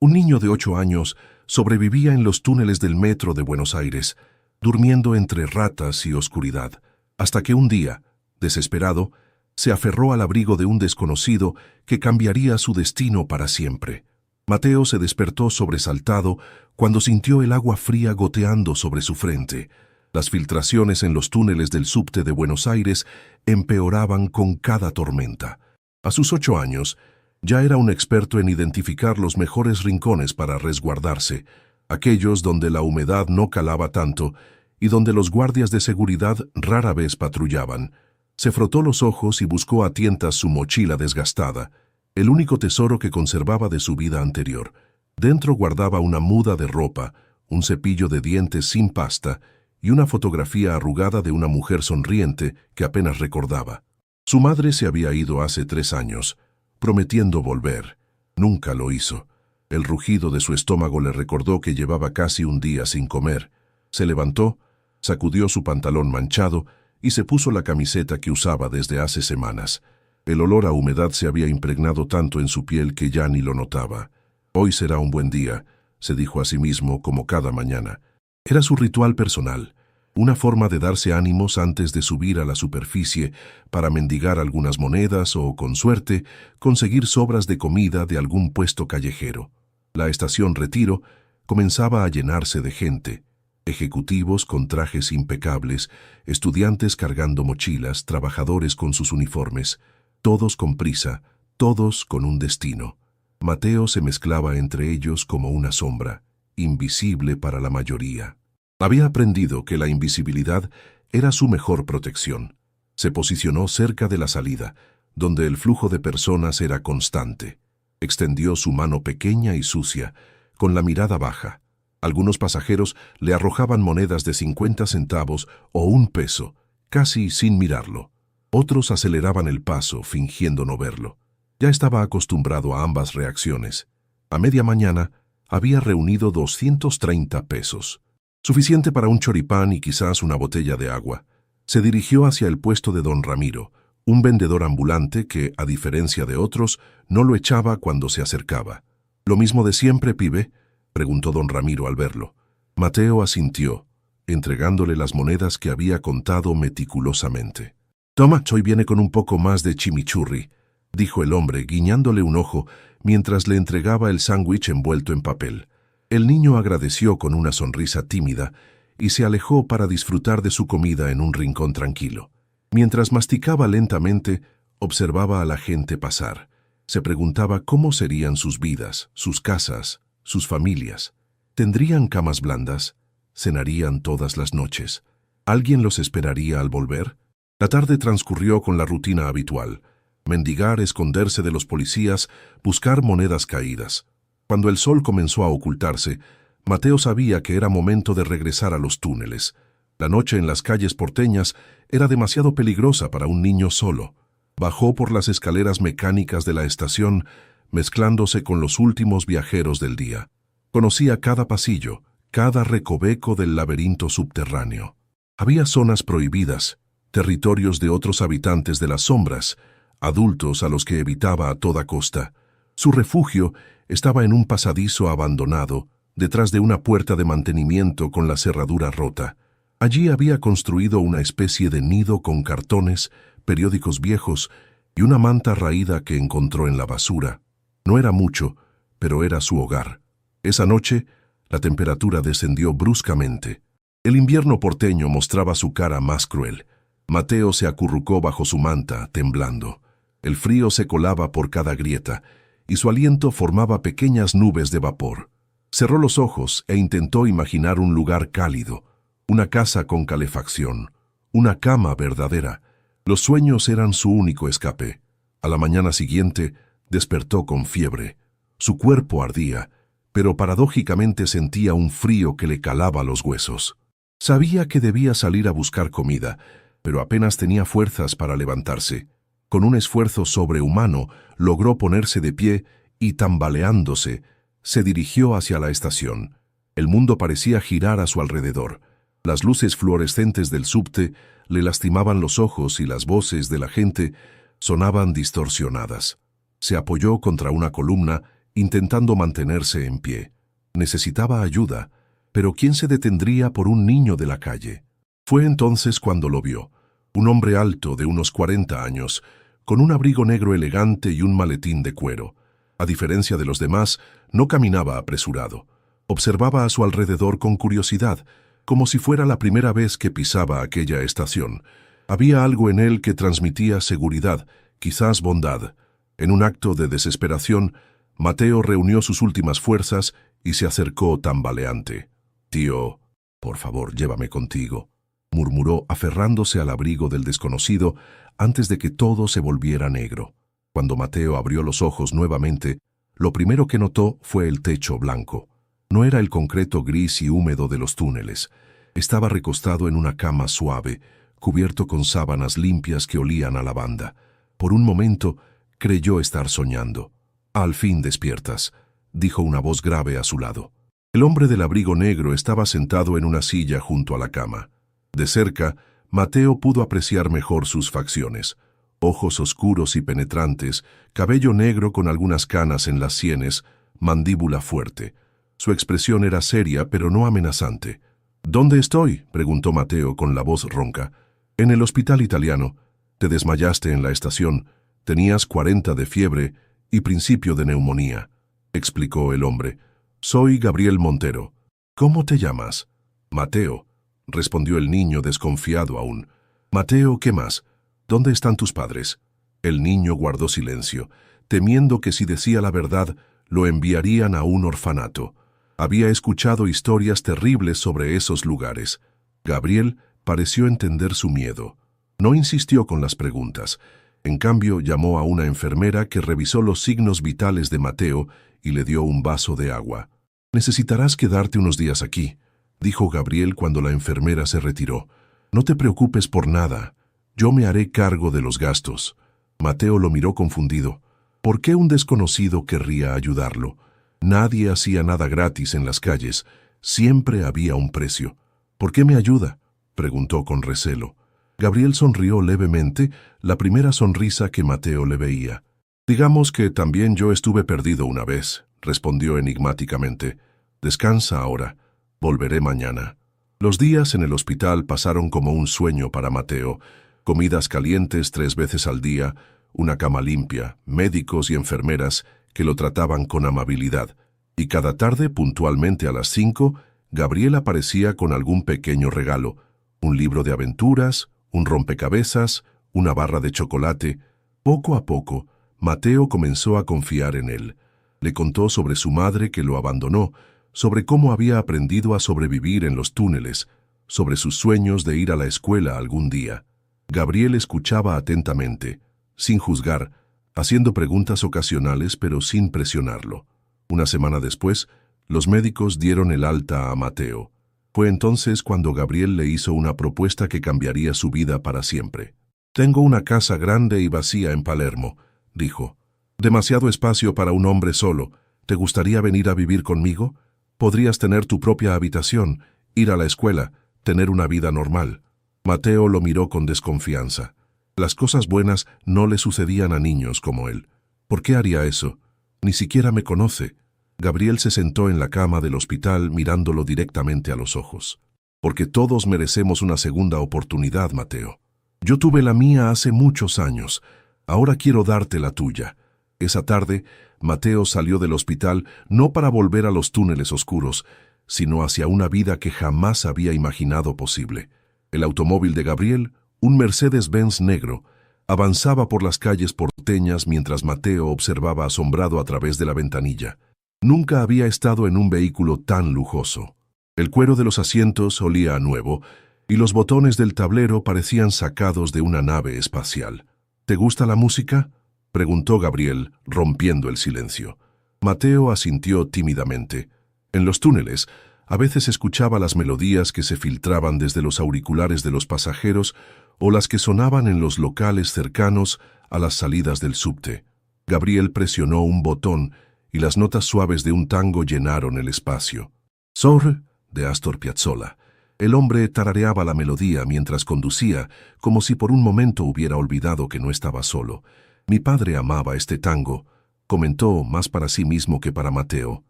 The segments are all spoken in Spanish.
Un niño de 8 años sobrevivía en los túneles del metro de Buenos Aires, durmiendo entre ratas y oscuridad, hasta que un día, desesperado, se aferró al abrigo de un desconocido que cambiaría su destino para siempre. Mateo se despertó sobresaltado cuando sintió el agua fría goteando sobre su frente. Las filtraciones en los túneles del subte de Buenos Aires empeoraban con cada tormenta. A sus 8 años, ya era un experto en identificar los mejores rincones para resguardarse, aquellos donde la humedad no calaba tanto y donde los guardias de seguridad rara vez patrullaban. Se frotó los ojos y buscó a tientas su mochila desgastada, el único tesoro que conservaba de su vida anterior. Dentro guardaba una muda de ropa, un cepillo de dientes sin pasta y una fotografía arrugada de una mujer sonriente que apenas recordaba. Su madre se había ido hace 3 años, prometiendo volver. Nunca lo hizo. El rugido de su estómago le recordó que llevaba casi un día sin comer. Se levantó, sacudió su pantalón manchado y se puso la camiseta que usaba desde hace semanas. El olor a humedad se había impregnado tanto en su piel que ya ni lo notaba. Hoy será un buen día, se dijo a sí mismo como cada mañana. Era su ritual personal, una forma de darse ánimos antes de subir a la superficie para mendigar algunas monedas o, con suerte, conseguir sobras de comida de algún puesto callejero. La estación Retiro comenzaba a llenarse de gente. Ejecutivos con trajes impecables, estudiantes cargando mochilas, trabajadores con sus uniformes, todos con prisa, todos con un destino. Mateo se mezclaba entre ellos como una sombra, invisible para la mayoría. Había aprendido que la invisibilidad era su mejor protección. Se posicionó cerca de la salida, donde el flujo de personas era constante. Extendió su mano pequeña y sucia, con la mirada baja. Algunos pasajeros le arrojaban monedas de 50 centavos o 1 peso, casi sin mirarlo. Otros aceleraban el paso, fingiendo no verlo. Ya estaba acostumbrado a ambas reacciones. A media mañana había reunido 230 pesos. Suficiente para un choripán y quizás una botella de agua. Se dirigió hacia el puesto de don Ramiro, un vendedor ambulante que, a diferencia de otros, no lo echaba cuando se acercaba. «¿Lo mismo de siempre, pibe?», preguntó don Ramiro al verlo. Mateo asintió, entregándole las monedas que había contado meticulosamente. «Toma, hoy viene con un poco más de chimichurri», dijo el hombre, guiñándole un ojo mientras le entregaba el sándwich envuelto en papel. El niño agradeció con una sonrisa tímida y se alejó para disfrutar de su comida en un rincón tranquilo. Mientras masticaba lentamente, observaba a la gente pasar. Se preguntaba cómo serían sus vidas, sus casas, sus familias. ¿Tendrían camas blandas? ¿Cenarían todas las noches? ¿Alguien los esperaría al volver? La tarde transcurrió con la rutina habitual. Mendigar, esconderse de los policías, buscar monedas caídas. Cuando el sol comenzó a ocultarse, Mateo sabía que era momento de regresar a los túneles. La noche en las calles porteñas era demasiado peligrosa para un niño solo. Bajó por las escaleras mecánicas de la estación, mezclándose con los últimos viajeros del día. Conocía cada pasillo, cada recoveco del laberinto subterráneo. Había zonas prohibidas, territorios de otros habitantes de las sombras, adultos a los que evitaba a toda costa. Su refugio estaba en un pasadizo abandonado, detrás de una puerta de mantenimiento con la cerradura rota. Allí había construido una especie de nido con cartones, periódicos viejos y una manta raída que encontró en la basura. No era mucho, pero era su hogar. Esa noche, la temperatura descendió bruscamente. El invierno porteño mostraba su cara más cruel. Mateo se acurrucó bajo su manta, temblando. El frío se colaba por cada grieta, y su aliento formaba pequeñas nubes de vapor. Cerró los ojos e intentó imaginar un lugar cálido, una casa con calefacción, una cama verdadera. Los sueños eran su único escape. A la mañana siguiente, despertó con fiebre. Su cuerpo ardía, pero paradójicamente sentía un frío que le calaba los huesos. Sabía que debía salir a buscar comida, pero apenas tenía fuerzas para levantarse. Con un esfuerzo sobrehumano, logró ponerse de pie y, tambaleándose, se dirigió hacia la estación. El mundo parecía girar a su alrededor. Las luces fluorescentes del subte le lastimaban los ojos y las voces de la gente sonaban distorsionadas. Se apoyó contra una columna intentando mantenerse en pie. Necesitaba ayuda, pero ¿quién se detendría por un niño de la calle? Fue entonces cuando lo vio, un hombre alto de unos 40 años, con un abrigo negro elegante y un maletín de cuero. A diferencia de los demás, no caminaba apresurado. Observaba a su alrededor con curiosidad, como si fuera la primera vez que pisaba aquella estación. Había algo en él que transmitía seguridad, quizás bondad. En un acto de desesperación, Mateo reunió sus últimas fuerzas y se acercó tambaleante. «Tío, por favor, llévame contigo», murmuró aferrándose al abrigo del desconocido antes de que todo se volviera negro. Cuando Mateo abrió los ojos nuevamente, lo primero que notó fue el techo blanco. No era el concreto gris y húmedo de los túneles. Estaba recostado en una cama suave, cubierto con sábanas limpias que olían a lavanda. Por un momento, creyó estar soñando. «Al fin despiertas», dijo una voz grave a su lado. El hombre del abrigo negro estaba sentado en una silla junto a la cama. De cerca, Mateo pudo apreciar mejor sus facciones. Ojos oscuros y penetrantes, cabello negro con algunas canas en las sienes, mandíbula fuerte. Su expresión era seria, pero no amenazante. «¿Dónde estoy?», preguntó Mateo con la voz ronca. «En el hospital italiano. Te desmayaste en la estación. Tenías 40 de fiebre y principio de neumonía», explicó el hombre. «Soy Gabriel Montero». «¿Cómo te llamas?» «Mateo», respondió el niño desconfiado aún. «Mateo, ¿qué más? ¿Dónde están tus padres?» El niño guardó silencio, temiendo que si decía la verdad, lo enviarían a un orfanato. Había escuchado historias terribles sobre esos lugares. Gabriel pareció entender su miedo. No insistió con las preguntas. En cambio, llamó a una enfermera que revisó los signos vitales de Mateo y le dio un vaso de agua. «Necesitarás quedarte unos días aquí», dijo Gabriel cuando la enfermera se retiró. «No te preocupes por nada. Yo me haré cargo de los gastos». Mateo lo miró confundido. ¿Por qué un desconocido querría ayudarlo? Nadie hacía nada gratis en las calles. Siempre había un precio. «¿Por qué me ayuda?», preguntó con recelo. Gabriel sonrió levemente, la primera sonrisa que Mateo le veía. «Digamos que también yo estuve perdido una vez», respondió enigmáticamente. «Descansa ahora. Volveré mañana». Los días en el hospital pasaron como un sueño para Mateo. Comidas calientes 3 veces al día, una cama limpia, médicos y enfermeras que lo trataban con amabilidad. Y cada tarde, puntualmente a las 5, Gabriel aparecía con algún pequeño regalo: un libro de aventuras, un rompecabezas, una barra de chocolate. Poco a poco, Mateo comenzó a confiar en él. Le contó sobre su madre que lo abandonó, sobre cómo había aprendido a sobrevivir en los túneles, sobre sus sueños de ir a la escuela algún día. Gabriel escuchaba atentamente, sin juzgar, haciendo preguntas ocasionales pero sin presionarlo. Una semana después, los médicos dieron el alta a Mateo. Fue entonces cuando Gabriel le hizo una propuesta que cambiaría su vida para siempre. «Tengo una casa grande y vacía en Palermo», dijo. «Demasiado espacio para un hombre solo. ¿Te gustaría venir a vivir conmigo? Podrías tener tu propia habitación, ir a la escuela, tener una vida normal». Mateo lo miró con desconfianza. Las cosas buenas no le sucedían a niños como él. ¿Por qué haría eso? Ni siquiera me conoce. Gabriel se sentó en la cama del hospital mirándolo directamente a los ojos. «Porque todos merecemos una segunda oportunidad, Mateo. Yo tuve la mía hace muchos años. Ahora quiero darte la tuya». Esa tarde, Mateo salió del hospital no para volver a los túneles oscuros, sino hacia una vida que jamás había imaginado posible. El automóvil de Gabriel, un Mercedes-Benz negro, avanzaba por las calles porteñas mientras Mateo observaba asombrado a través de la ventanilla. Nunca había estado en un vehículo tan lujoso. El cuero de los asientos olía a nuevo y los botones del tablero parecían sacados de una nave espacial. «¿Te gusta la música?», preguntó Gabriel, rompiendo el silencio. Mateo asintió tímidamente. En los túneles, a veces escuchaba las melodías que se filtraban desde los auriculares de los pasajeros o las que sonaban en los locales cercanos a las salidas del subte. Gabriel presionó un botón y las notas suaves de un tango llenaron el espacio. «Sor», de Astor Piazzolla. El hombre tarareaba la melodía mientras conducía, como si por un momento hubiera olvidado que no estaba solo. «Mi padre amaba este tango», comentó más para sí mismo que para Mateo.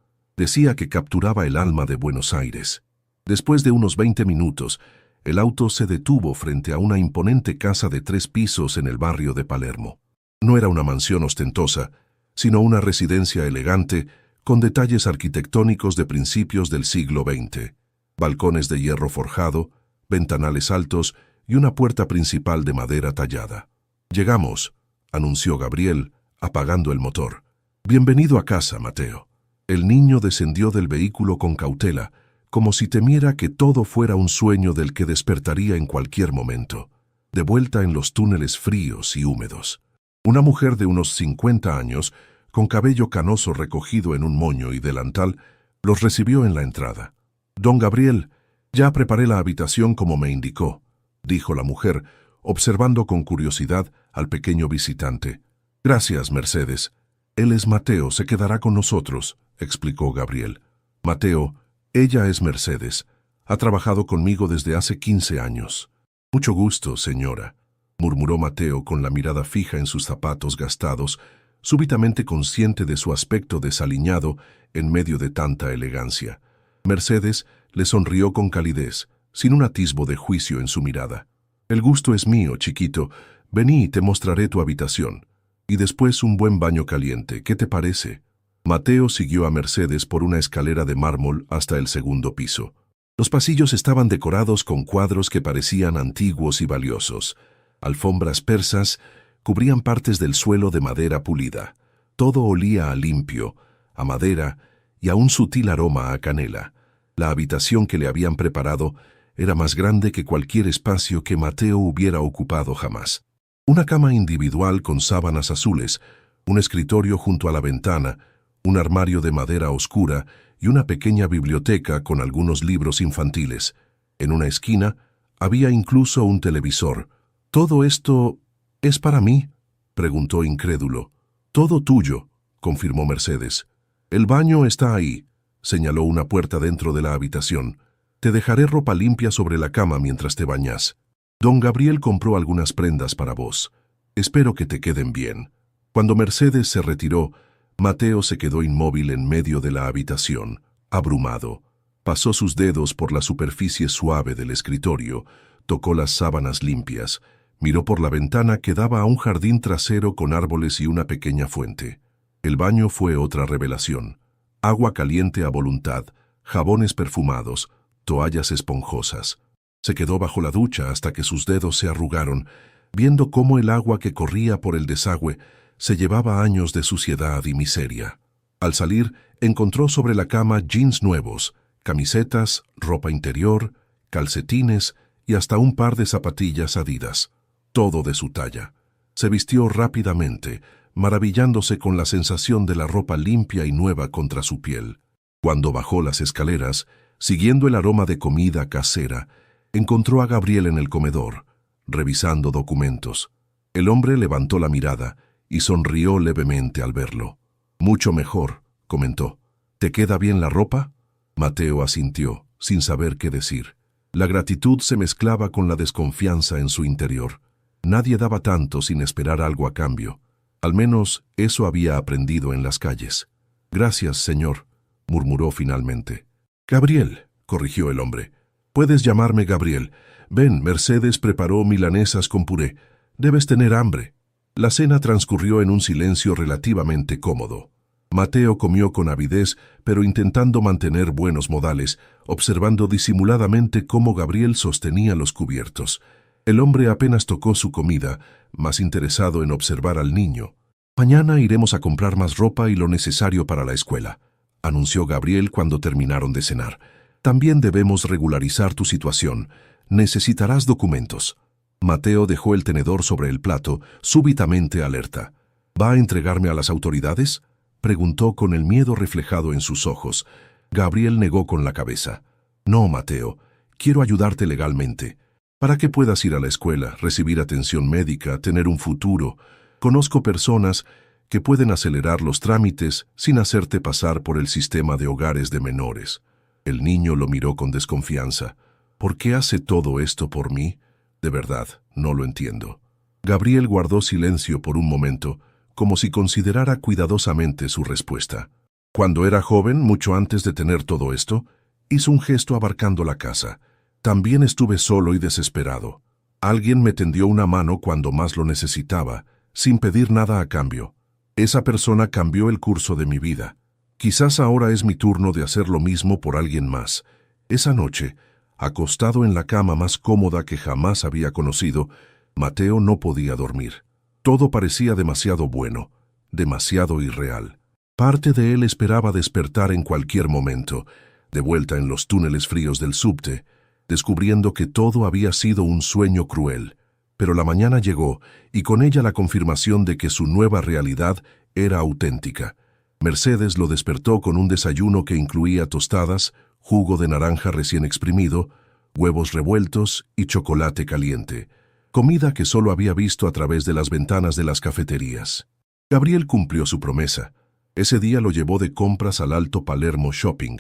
Decía que capturaba el alma de Buenos Aires. Después de unos 20 minutos, el auto se detuvo frente a una imponente casa de 3 pisos en el barrio de Palermo. No era una mansión ostentosa, sino una residencia elegante con detalles arquitectónicos de principios del siglo XX. Balcones de hierro forjado, ventanales altos y una puerta principal de madera tallada. «Llegamos», anunció Gabriel, apagando el motor. «Bienvenido a casa, Mateo». El niño descendió del vehículo con cautela, como si temiera que todo fuera un sueño del que despertaría en cualquier momento. De vuelta en los túneles fríos y húmedos. Una mujer de unos 50 años, con cabello canoso recogido en un moño y delantal, los recibió en la entrada. «Don Gabriel, ya preparé la habitación como me indicó», dijo la mujer, observando con curiosidad al pequeño visitante. «Gracias, Mercedes. Él es Mateo, se quedará con nosotros», explicó Gabriel. «Mateo, ella es Mercedes. Ha trabajado conmigo desde hace 15 años». «Mucho gusto, señora», murmuró Mateo con la mirada fija en sus zapatos gastados, súbitamente consciente de su aspecto desaliñado en medio de tanta elegancia. Mercedes le sonrió con calidez, sin un atisbo de juicio en su mirada. «El gusto es mío, chiquito. Vení y te mostraré tu habitación. Y después un buen baño caliente. ¿Qué te parece?» Mateo siguió a Mercedes por una escalera de mármol hasta el segundo piso. Los pasillos estaban decorados con cuadros que parecían antiguos y valiosos. Alfombras persas cubrían partes del suelo de madera pulida. Todo olía a limpio, a madera y a un sutil aroma a canela. La habitación que le habían preparado era más grande que cualquier espacio que Mateo hubiera ocupado jamás. Una cama individual con sábanas azules, un escritorio junto a la ventana, un armario de madera oscura y una pequeña biblioteca con algunos libros infantiles. En una esquina había incluso un televisor. «¿Todo esto es para mí?», preguntó incrédulo. «Todo tuyo», confirmó Mercedes. «El baño está ahí», señaló una puerta dentro de la habitación. «Te dejaré ropa limpia sobre la cama mientras te bañas. Don Gabriel compró algunas prendas para vos. Espero que te queden bien». Cuando Mercedes se retiró, Mateo se quedó inmóvil en medio de la habitación, abrumado. Pasó sus dedos por la superficie suave del escritorio, tocó las sábanas limpias, miró por la ventana que daba a un jardín trasero con árboles y una pequeña fuente. El baño fue otra revelación. Agua caliente a voluntad, jabones perfumados, toallas esponjosas. Se quedó bajo la ducha hasta que sus dedos se arrugaron, viendo cómo el agua que corría por el desagüe se llevaba años de suciedad y miseria. Al salir, encontró sobre la cama jeans nuevos, camisetas, ropa interior, calcetines y hasta un par de zapatillas Adidas. Todo de su talla. Se vistió rápidamente, maravillándose con la sensación de la ropa limpia y nueva contra su piel. Cuando bajó las escaleras, siguiendo el aroma de comida casera, encontró a Gabriel en el comedor, revisando documentos. El hombre levantó la mirada y sonrió levemente al verlo. «Mucho mejor», comentó. «¿Te queda bien la ropa?» Mateo asintió, sin saber qué decir. La gratitud se mezclaba con la desconfianza en su interior. Nadie daba tanto sin esperar algo a cambio. Al menos eso había aprendido en las calles. «Gracias, señor», murmuró finalmente. «Gabriel», corrigió el hombre. «Puedes llamarme Gabriel. Ven, Mercedes preparó milanesas con puré. Debes tener hambre». La cena transcurrió en un silencio relativamente cómodo. Mateo comió con avidez, pero intentando mantener buenos modales, observando disimuladamente cómo Gabriel sostenía los cubiertos. El hombre apenas tocó su comida, más interesado en observar al niño. «Mañana iremos a comprar más ropa y lo necesario para la escuela», anunció Gabriel cuando terminaron de cenar. «También debemos regularizar tu situación. Necesitarás documentos». Mateo dejó el tenedor sobre el plato, súbitamente alerta. «¿Va a entregarme a las autoridades?», preguntó con el miedo reflejado en sus ojos. Gabriel negó con la cabeza. «No, Mateo, quiero ayudarte legalmente. Para que puedas ir a la escuela, recibir atención médica, tener un futuro. Conozco personas que pueden acelerar los trámites sin hacerte pasar por el sistema de hogares de menores». El niño lo miró con desconfianza. «¿Por qué hace todo esto por mí? De verdad, no lo entiendo». Gabriel guardó silencio por un momento, como si considerara cuidadosamente su respuesta. Cuando era joven, mucho antes de tener todo esto, hizo un gesto abarcando la casa. También estuve solo y desesperado. Alguien me tendió una mano cuando más lo necesitaba, sin pedir nada a cambio. Esa persona cambió el curso de mi vida. Quizás ahora es mi turno de hacer lo mismo por alguien más. Esa noche, acostado en la cama más cómoda que jamás había conocido, Mateo no podía dormir. Todo parecía demasiado bueno, demasiado irreal. Parte de él esperaba despertar en cualquier momento, de vuelta en los túneles fríos del subte, descubriendo que todo había sido un sueño cruel. Pero la mañana llegó, y con ella la confirmación de que su nueva realidad era auténtica. Mercedes lo despertó con un desayuno que incluía tostadas, jugo de naranja recién exprimido, huevos revueltos y chocolate caliente, comida que solo había visto a través de las ventanas de las cafeterías. Gabriel cumplió su promesa. Ese día lo llevó de compras al Alto Palermo Shopping.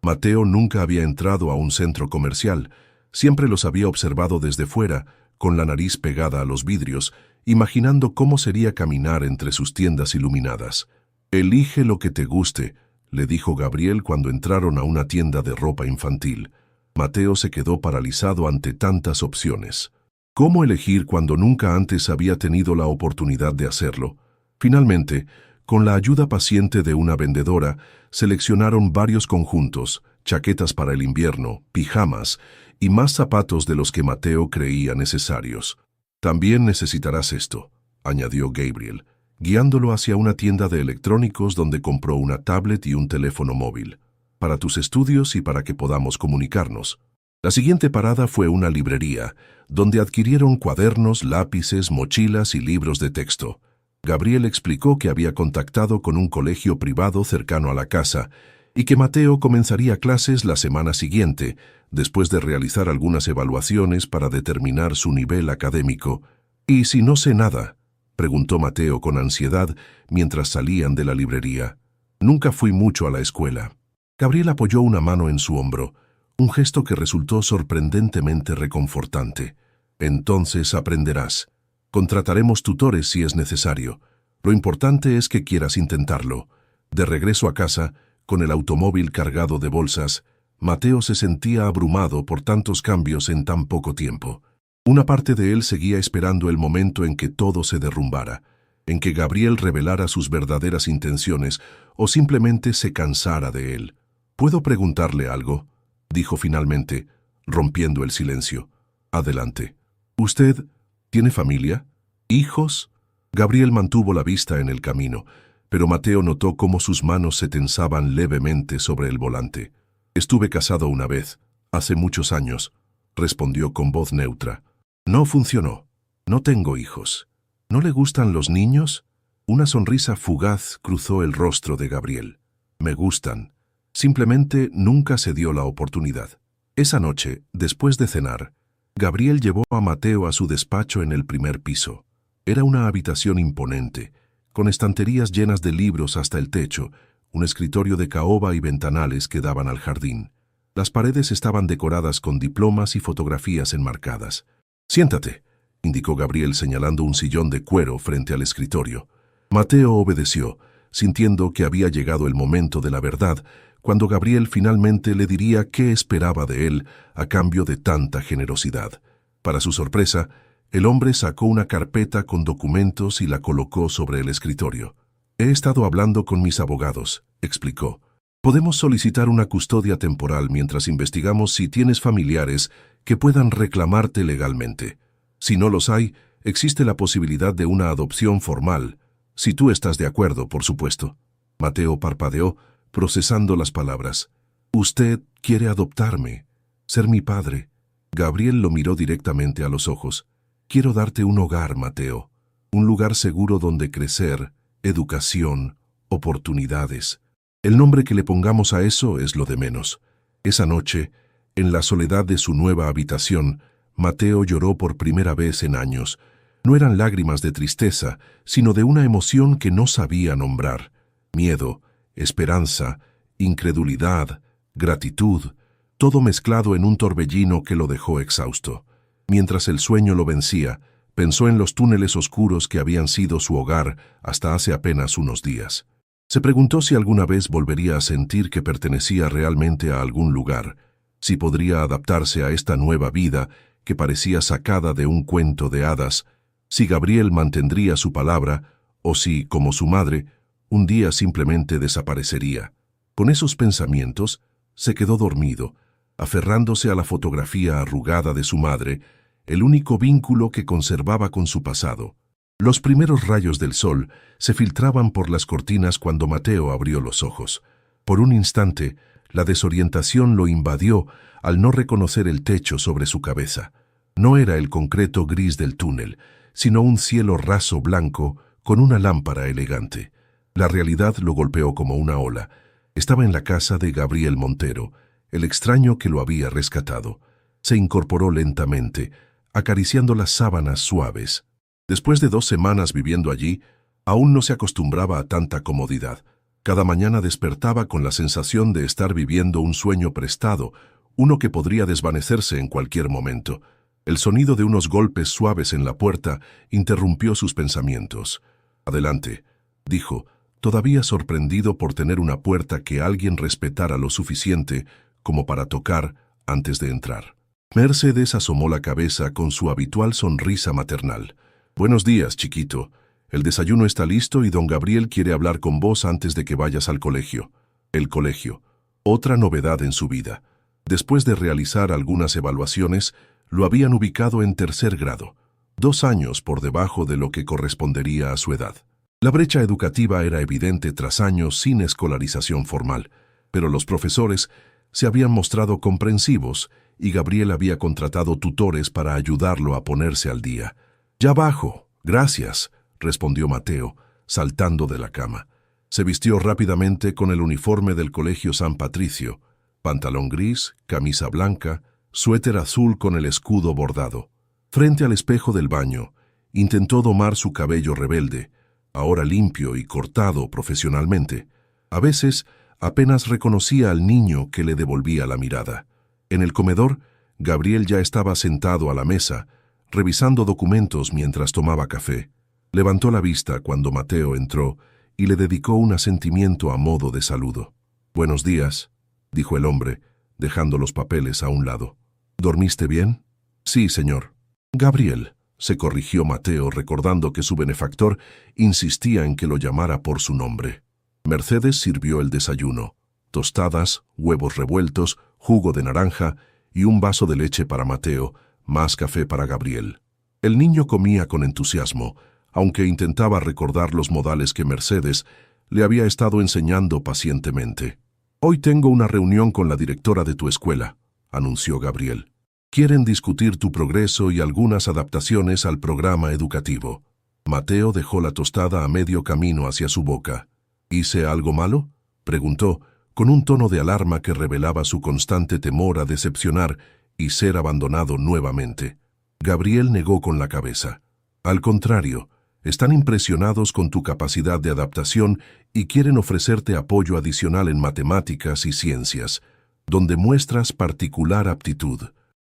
Mateo nunca había entrado a un centro comercial, siempre los había observado desde fuera, con la nariz pegada a los vidrios, imaginando cómo sería caminar entre sus tiendas iluminadas. «Elige lo que te guste», le dijo Gabriel cuando entraron a una tienda de ropa infantil. Mateo se quedó paralizado ante tantas opciones. ¿Cómo elegir cuando nunca antes había tenido la oportunidad de hacerlo? Finalmente, con la ayuda paciente de una vendedora, seleccionaron varios conjuntos, chaquetas para el invierno, pijamas y más zapatos de los que Mateo creía necesarios. «También necesitarás esto», añadió Gabriel, guiándolo hacia una tienda de electrónicos donde compró una tablet y un teléfono móvil, para tus estudios y para que podamos comunicarnos. La siguiente parada fue una librería, donde adquirieron cuadernos, lápices, mochilas y libros de texto. Gabriel explicó que había contactado con un colegio privado cercano a la casa y que Mateo comenzaría clases la semana siguiente, después de realizar algunas evaluaciones para determinar su nivel académico. «¿Y si no sé nada?», preguntó Mateo con ansiedad mientras salían de la librería. «Nunca fui mucho a la escuela». Gabriel apoyó una mano en su hombro, un gesto que resultó sorprendentemente reconfortante. «Entonces aprenderás. Contrataremos tutores si es necesario. Lo importante es que quieras intentarlo». De regreso a casa, con el automóvil cargado de bolsas, Mateo se sentía abrumado por tantos cambios en tan poco tiempo. Una parte de él seguía esperando el momento en que todo se derrumbara, en que Gabriel revelara sus verdaderas intenciones o simplemente se cansara de él. «¿Puedo preguntarle algo?», dijo finalmente, rompiendo el silencio. «Adelante. ¿Usted tiene familia? ¿Hijos?». Gabriel mantuvo la vista en el camino, pero Mateo notó cómo sus manos se tensaban levemente sobre el volante. «Estuve casado una vez, hace muchos años», respondió con voz neutra. «No funcionó. No tengo hijos». «¿No le gustan los niños?». Una sonrisa fugaz cruzó el rostro de Gabriel. «Me gustan. Simplemente nunca se dio la oportunidad». Esa noche, después de cenar, Gabriel llevó a Mateo a su despacho en el primer piso. Era una habitación imponente, con estanterías llenas de libros hasta el techo, un escritorio de caoba y ventanales que daban al jardín. Las paredes estaban decoradas con diplomas y fotografías enmarcadas. «Siéntate», indicó Gabriel señalando un sillón de cuero frente al escritorio. Mateo obedeció, sintiendo que había llegado el momento de la verdad, cuando Gabriel finalmente le diría qué esperaba de él a cambio de tanta generosidad. Para su sorpresa, el hombre sacó una carpeta con documentos y la colocó sobre el escritorio. «He estado hablando con mis abogados», explicó. «Podemos solicitar una custodia temporal mientras investigamos si tienes familiares que puedan reclamarte legalmente. Si no los hay, existe la posibilidad de una adopción formal, si tú estás de acuerdo, por supuesto». Mateo parpadeó, procesando las palabras. «Usted quiere adoptarme, ser mi padre». Gabriel lo miró directamente a los ojos. «Quiero darte un hogar, Mateo, un lugar seguro donde crecer, educación, oportunidades. El nombre que le pongamos a eso es lo de menos». Esa noche, en la soledad de su nueva habitación, Mateo lloró por primera vez en años. No eran lágrimas de tristeza, sino de una emoción que no sabía nombrar. Miedo, esperanza, incredulidad, gratitud, todo mezclado en un torbellino que lo dejó exhausto. Mientras el sueño lo vencía, Pensó en los túneles oscuros que habían sido su hogar hasta hace apenas unos días. Se preguntó si alguna vez volvería a sentir que pertenecía realmente a algún lugar, si podría adaptarse a esta nueva vida que parecía sacada de un cuento de hadas, si Gabriel mantendría su palabra o si, como su madre, un día simplemente desaparecería. Con esos pensamientos, se quedó dormido, aferrándose a la fotografía arrugada de su madre, el único vínculo que conservaba con su pasado. Los primeros rayos del sol se filtraban por las cortinas cuando Mateo abrió los ojos. Por un instante, la desorientación lo invadió al no reconocer el techo sobre su cabeza. No era el concreto gris del túnel, sino un cielo raso blanco con una lámpara elegante. La realidad lo golpeó como una ola. Estaba en la casa de Gabriel Montero, el extraño que lo había rescatado. Se incorporó lentamente, acariciando las sábanas suaves. Después de 2 semanas viviendo allí, aún no se acostumbraba a tanta comodidad. Cada mañana despertaba con la sensación de estar viviendo un sueño prestado, uno que podría desvanecerse en cualquier momento. El sonido de unos golpes suaves en la puerta interrumpió sus pensamientos. «Adelante», dijo, todavía sorprendido por tener una puerta que alguien respetara lo suficiente como para tocar antes de entrar. Mercedes asomó la cabeza con su habitual sonrisa maternal. «Buenos días, chiquito. El desayuno está listo y don Gabriel quiere hablar con vos antes de que vayas al colegio». El colegio. Otra novedad en su vida. Después de realizar algunas evaluaciones, lo habían ubicado en 3er grado, 2 años por debajo de lo que correspondería a su edad. La brecha educativa era evidente tras años sin escolarización formal, pero los profesores se habían mostrado comprensivos y Gabriel había contratado tutores para ayudarlo a ponerse al día. «Ya bajo, gracias», respondió Mateo, saltando de la cama. Se vistió rápidamente con el uniforme del Colegio San Patricio, pantalón gris, camisa blanca, suéter azul con el escudo bordado. Frente al espejo del baño, intentó domar su cabello rebelde, ahora limpio y cortado profesionalmente. A veces, apenas reconocía al niño que le devolvía la mirada. En el comedor, Gabriel ya estaba sentado a la mesa, revisando documentos mientras tomaba café. Levantó la vista cuando Mateo entró y le dedicó un asentimiento a modo de saludo. «Buenos días», dijo el hombre, dejando los papeles a un lado. «¿Dormiste bien?» «Sí, señor». «Gabriel», se corrigió Mateo, recordando que su benefactor insistía en que lo llamara por su nombre. Mercedes sirvió el desayuno: tostadas, huevos revueltos, jugo de naranja y un vaso de leche para Mateo, más café para Gabriel. El niño comía con entusiasmo, aunque intentaba recordar los modales que Mercedes le había estado enseñando pacientemente. «Hoy tengo una reunión con la directora de tu escuela», anunció Gabriel. «Quieren discutir tu progreso y algunas adaptaciones al programa educativo». Mateo dejó la tostada a medio camino hacia su boca. «¿Hice algo malo?», preguntó, con un tono de alarma que revelaba su constante temor a decepcionar y ser abandonado nuevamente. Gabriel negó con la cabeza. «Al contrario, están impresionados con tu capacidad de adaptación y quieren ofrecerte apoyo adicional en matemáticas y ciencias, donde muestras particular aptitud».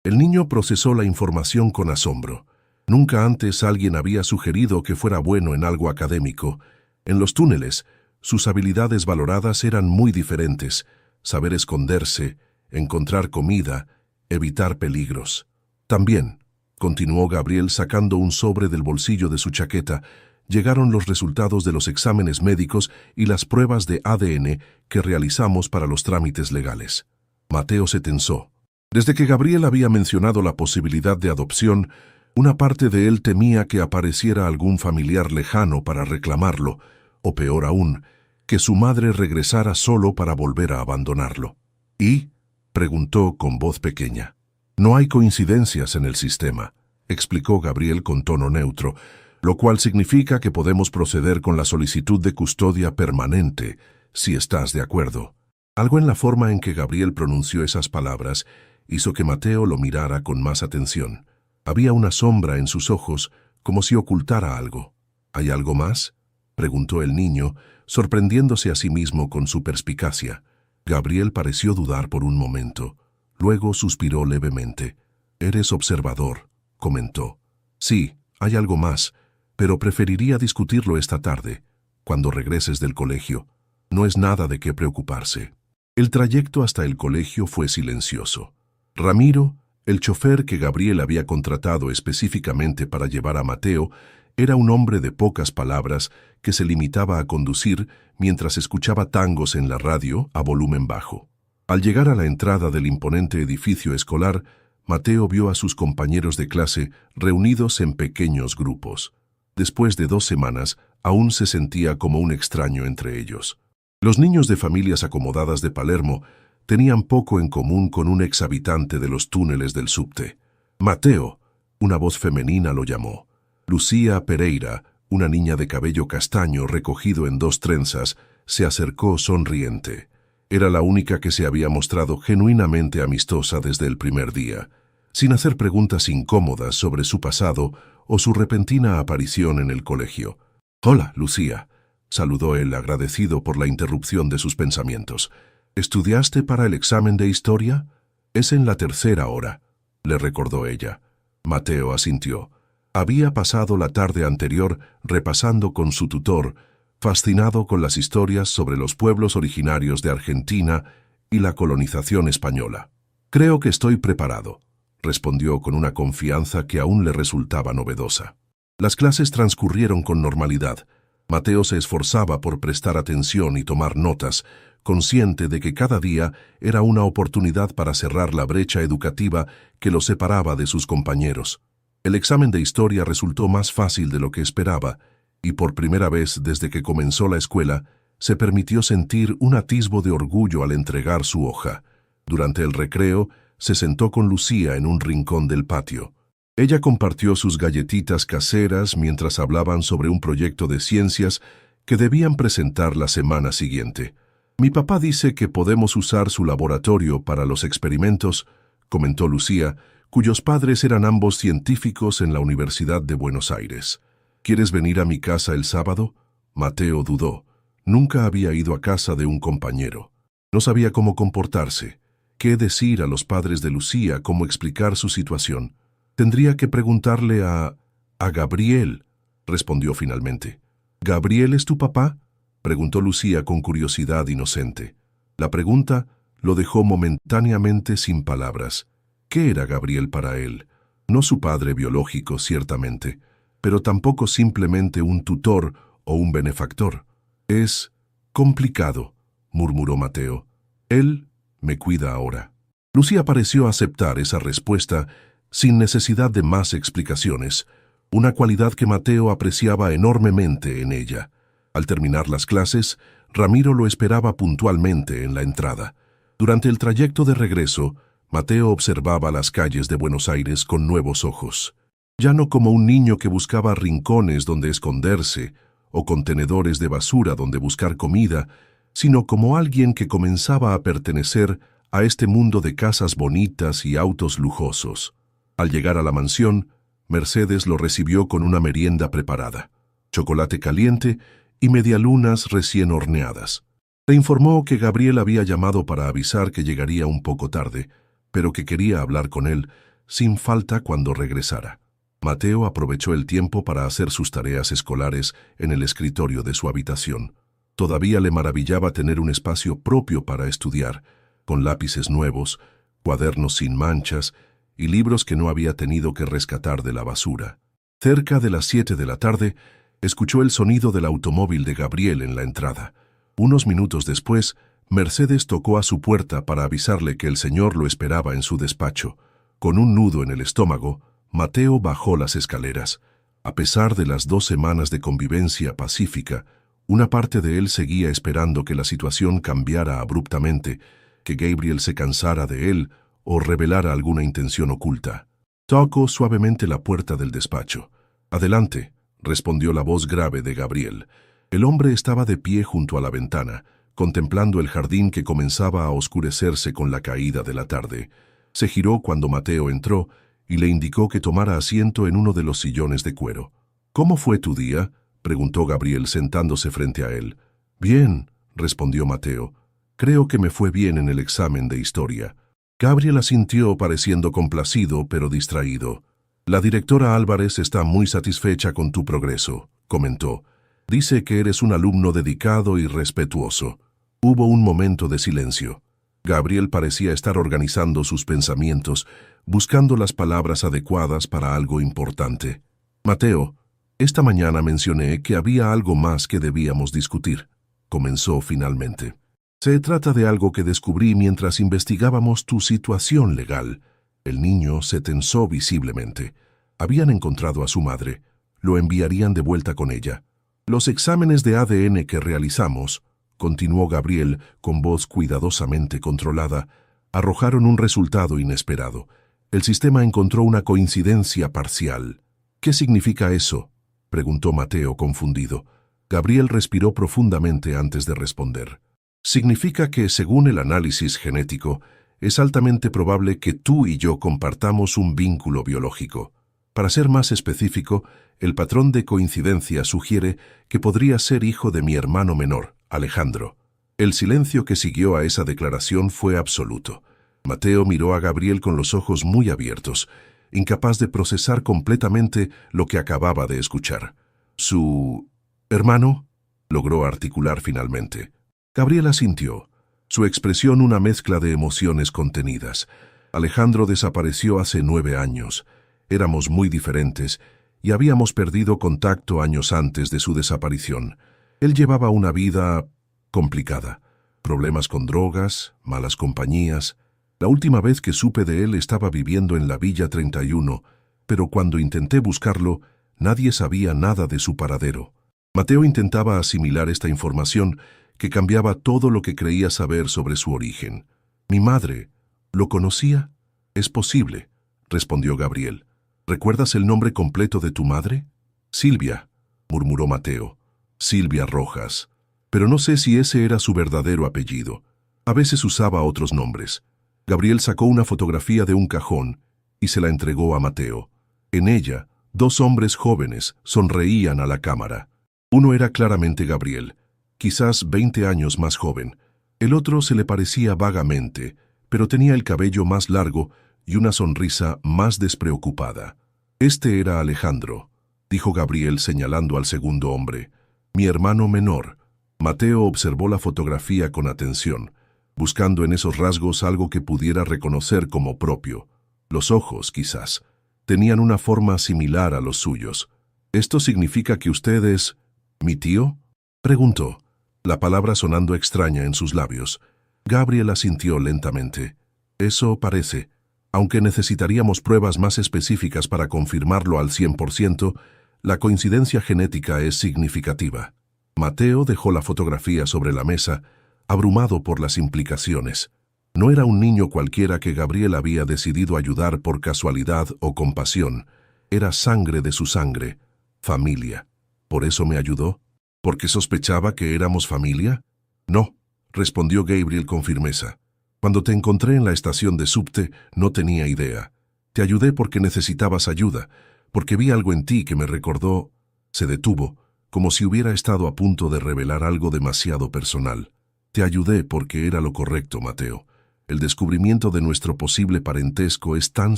El niño procesó la información con asombro. Nunca antes alguien había sugerido que fuera bueno en algo académico. En los túneles, sus habilidades valoradas eran muy diferentes: saber esconderse, encontrar comida, evitar peligros. También, continuó Gabriel sacando un sobre del bolsillo de su chaqueta, llegaron los resultados de los exámenes médicos y las pruebas de ADN que realizamos para los trámites legales. Mateo se tensó. Desde que Gabriel había mencionado la posibilidad de adopción, una parte de él temía que apareciera algún familiar lejano para reclamarlo, o peor aún, que su madre regresara solo para volver a abandonarlo. «¿Y?», preguntó con voz pequeña. «No hay coincidencias en el sistema», explicó Gabriel con tono neutro, «lo cual significa que podemos proceder con la solicitud de custodia permanente, si estás de acuerdo». Algo en la forma en que Gabriel pronunció esas palabras hizo que Mateo lo mirara con más atención. Había una sombra en sus ojos, como si ocultara algo. «¿Hay algo más?», preguntó el niño, sorprendiéndose a sí mismo con su perspicacia. Gabriel pareció dudar por un momento. Luego suspiró levemente. «Eres observador», comentó. «Sí, hay algo más, pero preferiría discutirlo esta tarde, cuando regreses del colegio. No es nada de qué preocuparse. El trayecto hasta el colegio fue silencioso. Ramiro, el chofer que Gabriel había contratado específicamente para llevar a Mateo, era un hombre de pocas palabras que se limitaba a conducir mientras escuchaba tangos en la radio a volumen bajo. Al llegar a la entrada del imponente edificio escolar, Mateo vio a sus compañeros de clase reunidos en pequeños grupos. Después de 2 semanas, aún se sentía como un extraño entre ellos. Los niños de familias acomodadas de Palermo tenían poco en común con un exhabitante de los túneles del subte. Mateo, una voz femenina lo llamó. Lucía Pereira, una niña de cabello castaño recogido en 2 trenzas, se acercó sonriente. Era la única que se había mostrado genuinamente amistosa desde el primer día, sin hacer preguntas incómodas sobre su pasado o su repentina aparición en el colegio. «Hola, Lucía», saludó él agradecido por la interrupción de sus pensamientos. «¿Estudiaste para el examen de historia? Es en la 3ª hora», le recordó ella. Mateo asintió. Había pasado la tarde anterior repasando con su tutor, fascinado con las historias sobre los pueblos originarios de Argentina y la colonización española. «Creo que estoy preparado», respondió con una confianza que aún le resultaba novedosa. Las clases transcurrieron con normalidad. Mateo se esforzaba por prestar atención y tomar notas, consciente de que cada día era una oportunidad para cerrar la brecha educativa que lo separaba de sus compañeros. El examen de historia resultó más fácil de lo que esperaba, y por primera vez desde que comenzó la escuela, se permitió sentir un atisbo de orgullo al entregar su hoja. Durante el recreo, se sentó con Lucía en un rincón del patio. Ella compartió sus galletitas caseras mientras hablaban sobre un proyecto de ciencias que debían presentar la semana siguiente. «Mi papá dice que podemos usar su laboratorio para los experimentos», comentó Lucía, cuyos padres eran ambos científicos en la Universidad de Buenos Aires. «¿Quieres venir a mi casa el sábado?» Mateo dudó. Nunca había ido a casa de un compañero. No sabía cómo comportarse, qué decir a los padres de Lucía, cómo explicar su situación. «Tendría que preguntarle a Gabriel», respondió finalmente. «¿Gabriel es tu papá?», preguntó Lucía con curiosidad inocente. La pregunta lo dejó momentáneamente sin palabras. ¿Qué era Gabriel para él? No su padre biológico, ciertamente, pero tampoco simplemente un tutor o un benefactor. «Es complicado», murmuró Mateo. «Él me cuida ahora». Lucía pareció aceptar esa respuesta sin necesidad de más explicaciones, una cualidad que Mateo apreciaba enormemente en ella. Al terminar las clases, Ramiro lo esperaba puntualmente en la entrada. Durante el trayecto de regreso, Mateo observaba las calles de Buenos Aires con nuevos ojos. Ya no como un niño que buscaba rincones donde esconderse o contenedores de basura donde buscar comida, sino como alguien que comenzaba a pertenecer a este mundo de casas bonitas y autos lujosos. Al llegar a la mansión, Mercedes lo recibió con una merienda preparada, chocolate caliente y medialunas recién horneadas. Le informó que Gabriel había llamado para avisar que llegaría un poco tarde, pero que quería hablar con él sin falta cuando regresara. Mateo aprovechó el tiempo para hacer sus tareas escolares en el escritorio de su habitación. Todavía le maravillaba tener un espacio propio para estudiar, con lápices nuevos, cuadernos sin manchas y libros que no había tenido que rescatar de la basura. Cerca de las 7 de la tarde, escuchó el sonido del automóvil de Gabriel en la entrada. Unos minutos después, Mercedes tocó a su puerta para avisarle que el señor lo esperaba en su despacho. Con un nudo en el estómago, Mateo bajó las escaleras. A pesar de las 2 semanas de convivencia pacífica, una parte de él seguía esperando que la situación cambiara abruptamente, que Gabriel se cansara de él o revelara alguna intención oculta. Tocó suavemente la puerta del despacho. «Adelante», respondió la voz grave de Gabriel. El hombre estaba de pie junto a la ventana, contemplando el jardín que comenzaba a oscurecerse con la caída de la tarde. Se giró cuando Mateo entró y le indicó que tomara asiento en uno de los sillones de cuero. «¿Cómo fue tu día?», preguntó Gabriel sentándose frente a él. «Bien», respondió Mateo. «Creo que me fue bien en el examen de historia». Gabriel asintió pareciendo complacido pero distraído. La directora Álvarez está muy satisfecha con tu progreso, comentó. Dice que eres un alumno dedicado y respetuoso. Hubo un momento de silencio. Gabriel parecía estar organizando sus pensamientos, buscando las palabras adecuadas para algo importante. Mateo, esta mañana mencioné que había algo más que debíamos discutir, comenzó finalmente. Se trata de algo que descubrí mientras investigábamos tu situación legal. El niño se tensó visiblemente. Habían encontrado a su madre. Lo enviarían de vuelta con ella. Los exámenes de ADN que realizamos, continuó Gabriel con voz cuidadosamente controlada, arrojaron un resultado inesperado. El sistema encontró una coincidencia parcial. ¿Qué significa eso?, preguntó Mateo confundido. Gabriel respiró profundamente antes de responder. Significa que, según el análisis genético, es altamente probable que tú y yo compartamos un vínculo biológico. Para ser más específico, el patrón de coincidencia sugiere que podría ser hijo de mi hermano menor, Alejandro. El silencio que siguió a esa declaración fue absoluto. Mateo miró a Gabriel con los ojos muy abiertos, incapaz de procesar completamente lo que acababa de escuchar. ¿Su hermano?, logró articular finalmente. Gabriel asintió, su expresión una mezcla de emociones contenidas. Alejandro desapareció hace 9 años. Éramos muy diferentes y habíamos perdido contacto años antes de su desaparición. Él llevaba una vida complicada. Problemas con drogas, malas compañías. La última vez que supe de él estaba viviendo en la Villa 31, pero cuando intenté buscarlo, nadie sabía nada de su paradero. Mateo intentaba asimilar esta información que cambiaba todo lo que creía saber sobre su origen. «¿Mi madre lo conocía?» «Es posible», respondió Gabriel. «¿Recuerdas el nombre completo de tu madre?» «Silvia», murmuró Mateo. «Silvia Rojas. Pero no sé si ese era su verdadero apellido. A veces usaba otros nombres». Gabriel sacó una fotografía de un cajón y se la entregó a Mateo. En ella, 2 hombres jóvenes sonreían a la cámara. Uno era claramente Gabriel, quizás 20 años más joven. El otro se le parecía vagamente, pero tenía el cabello más largo y una sonrisa más despreocupada. «Este era Alejandro», dijo Gabriel señalando al segundo hombre. «Mi hermano menor». Mateo observó la fotografía con atención, buscando en esos rasgos algo que pudiera reconocer como propio. Los ojos, quizás, tenían una forma similar a los suyos. «¿Esto significa que usted es mi tío?», preguntó, la palabra sonando extraña en sus labios. Gabriel asintió lentamente. «Eso parece. Aunque necesitaríamos pruebas más específicas para confirmarlo al 100%, la coincidencia genética es significativa». Mateo dejó la fotografía sobre la mesa, abrumado por las implicaciones. No era un niño cualquiera que Gabriel había decidido ayudar por casualidad o compasión. Era sangre de su sangre, familia. ¿Por eso me ayudó? ¿Porque sospechaba que éramos familia? No, respondió Gabriel con firmeza. Cuando te encontré en la estación de subte, no tenía idea. Te ayudé porque necesitabas ayuda, porque vi algo en ti que me recordó. Se detuvo, como si hubiera estado a punto de revelar algo demasiado personal. Te ayudé porque era lo correcto, Mateo. El descubrimiento de nuestro posible parentesco es tan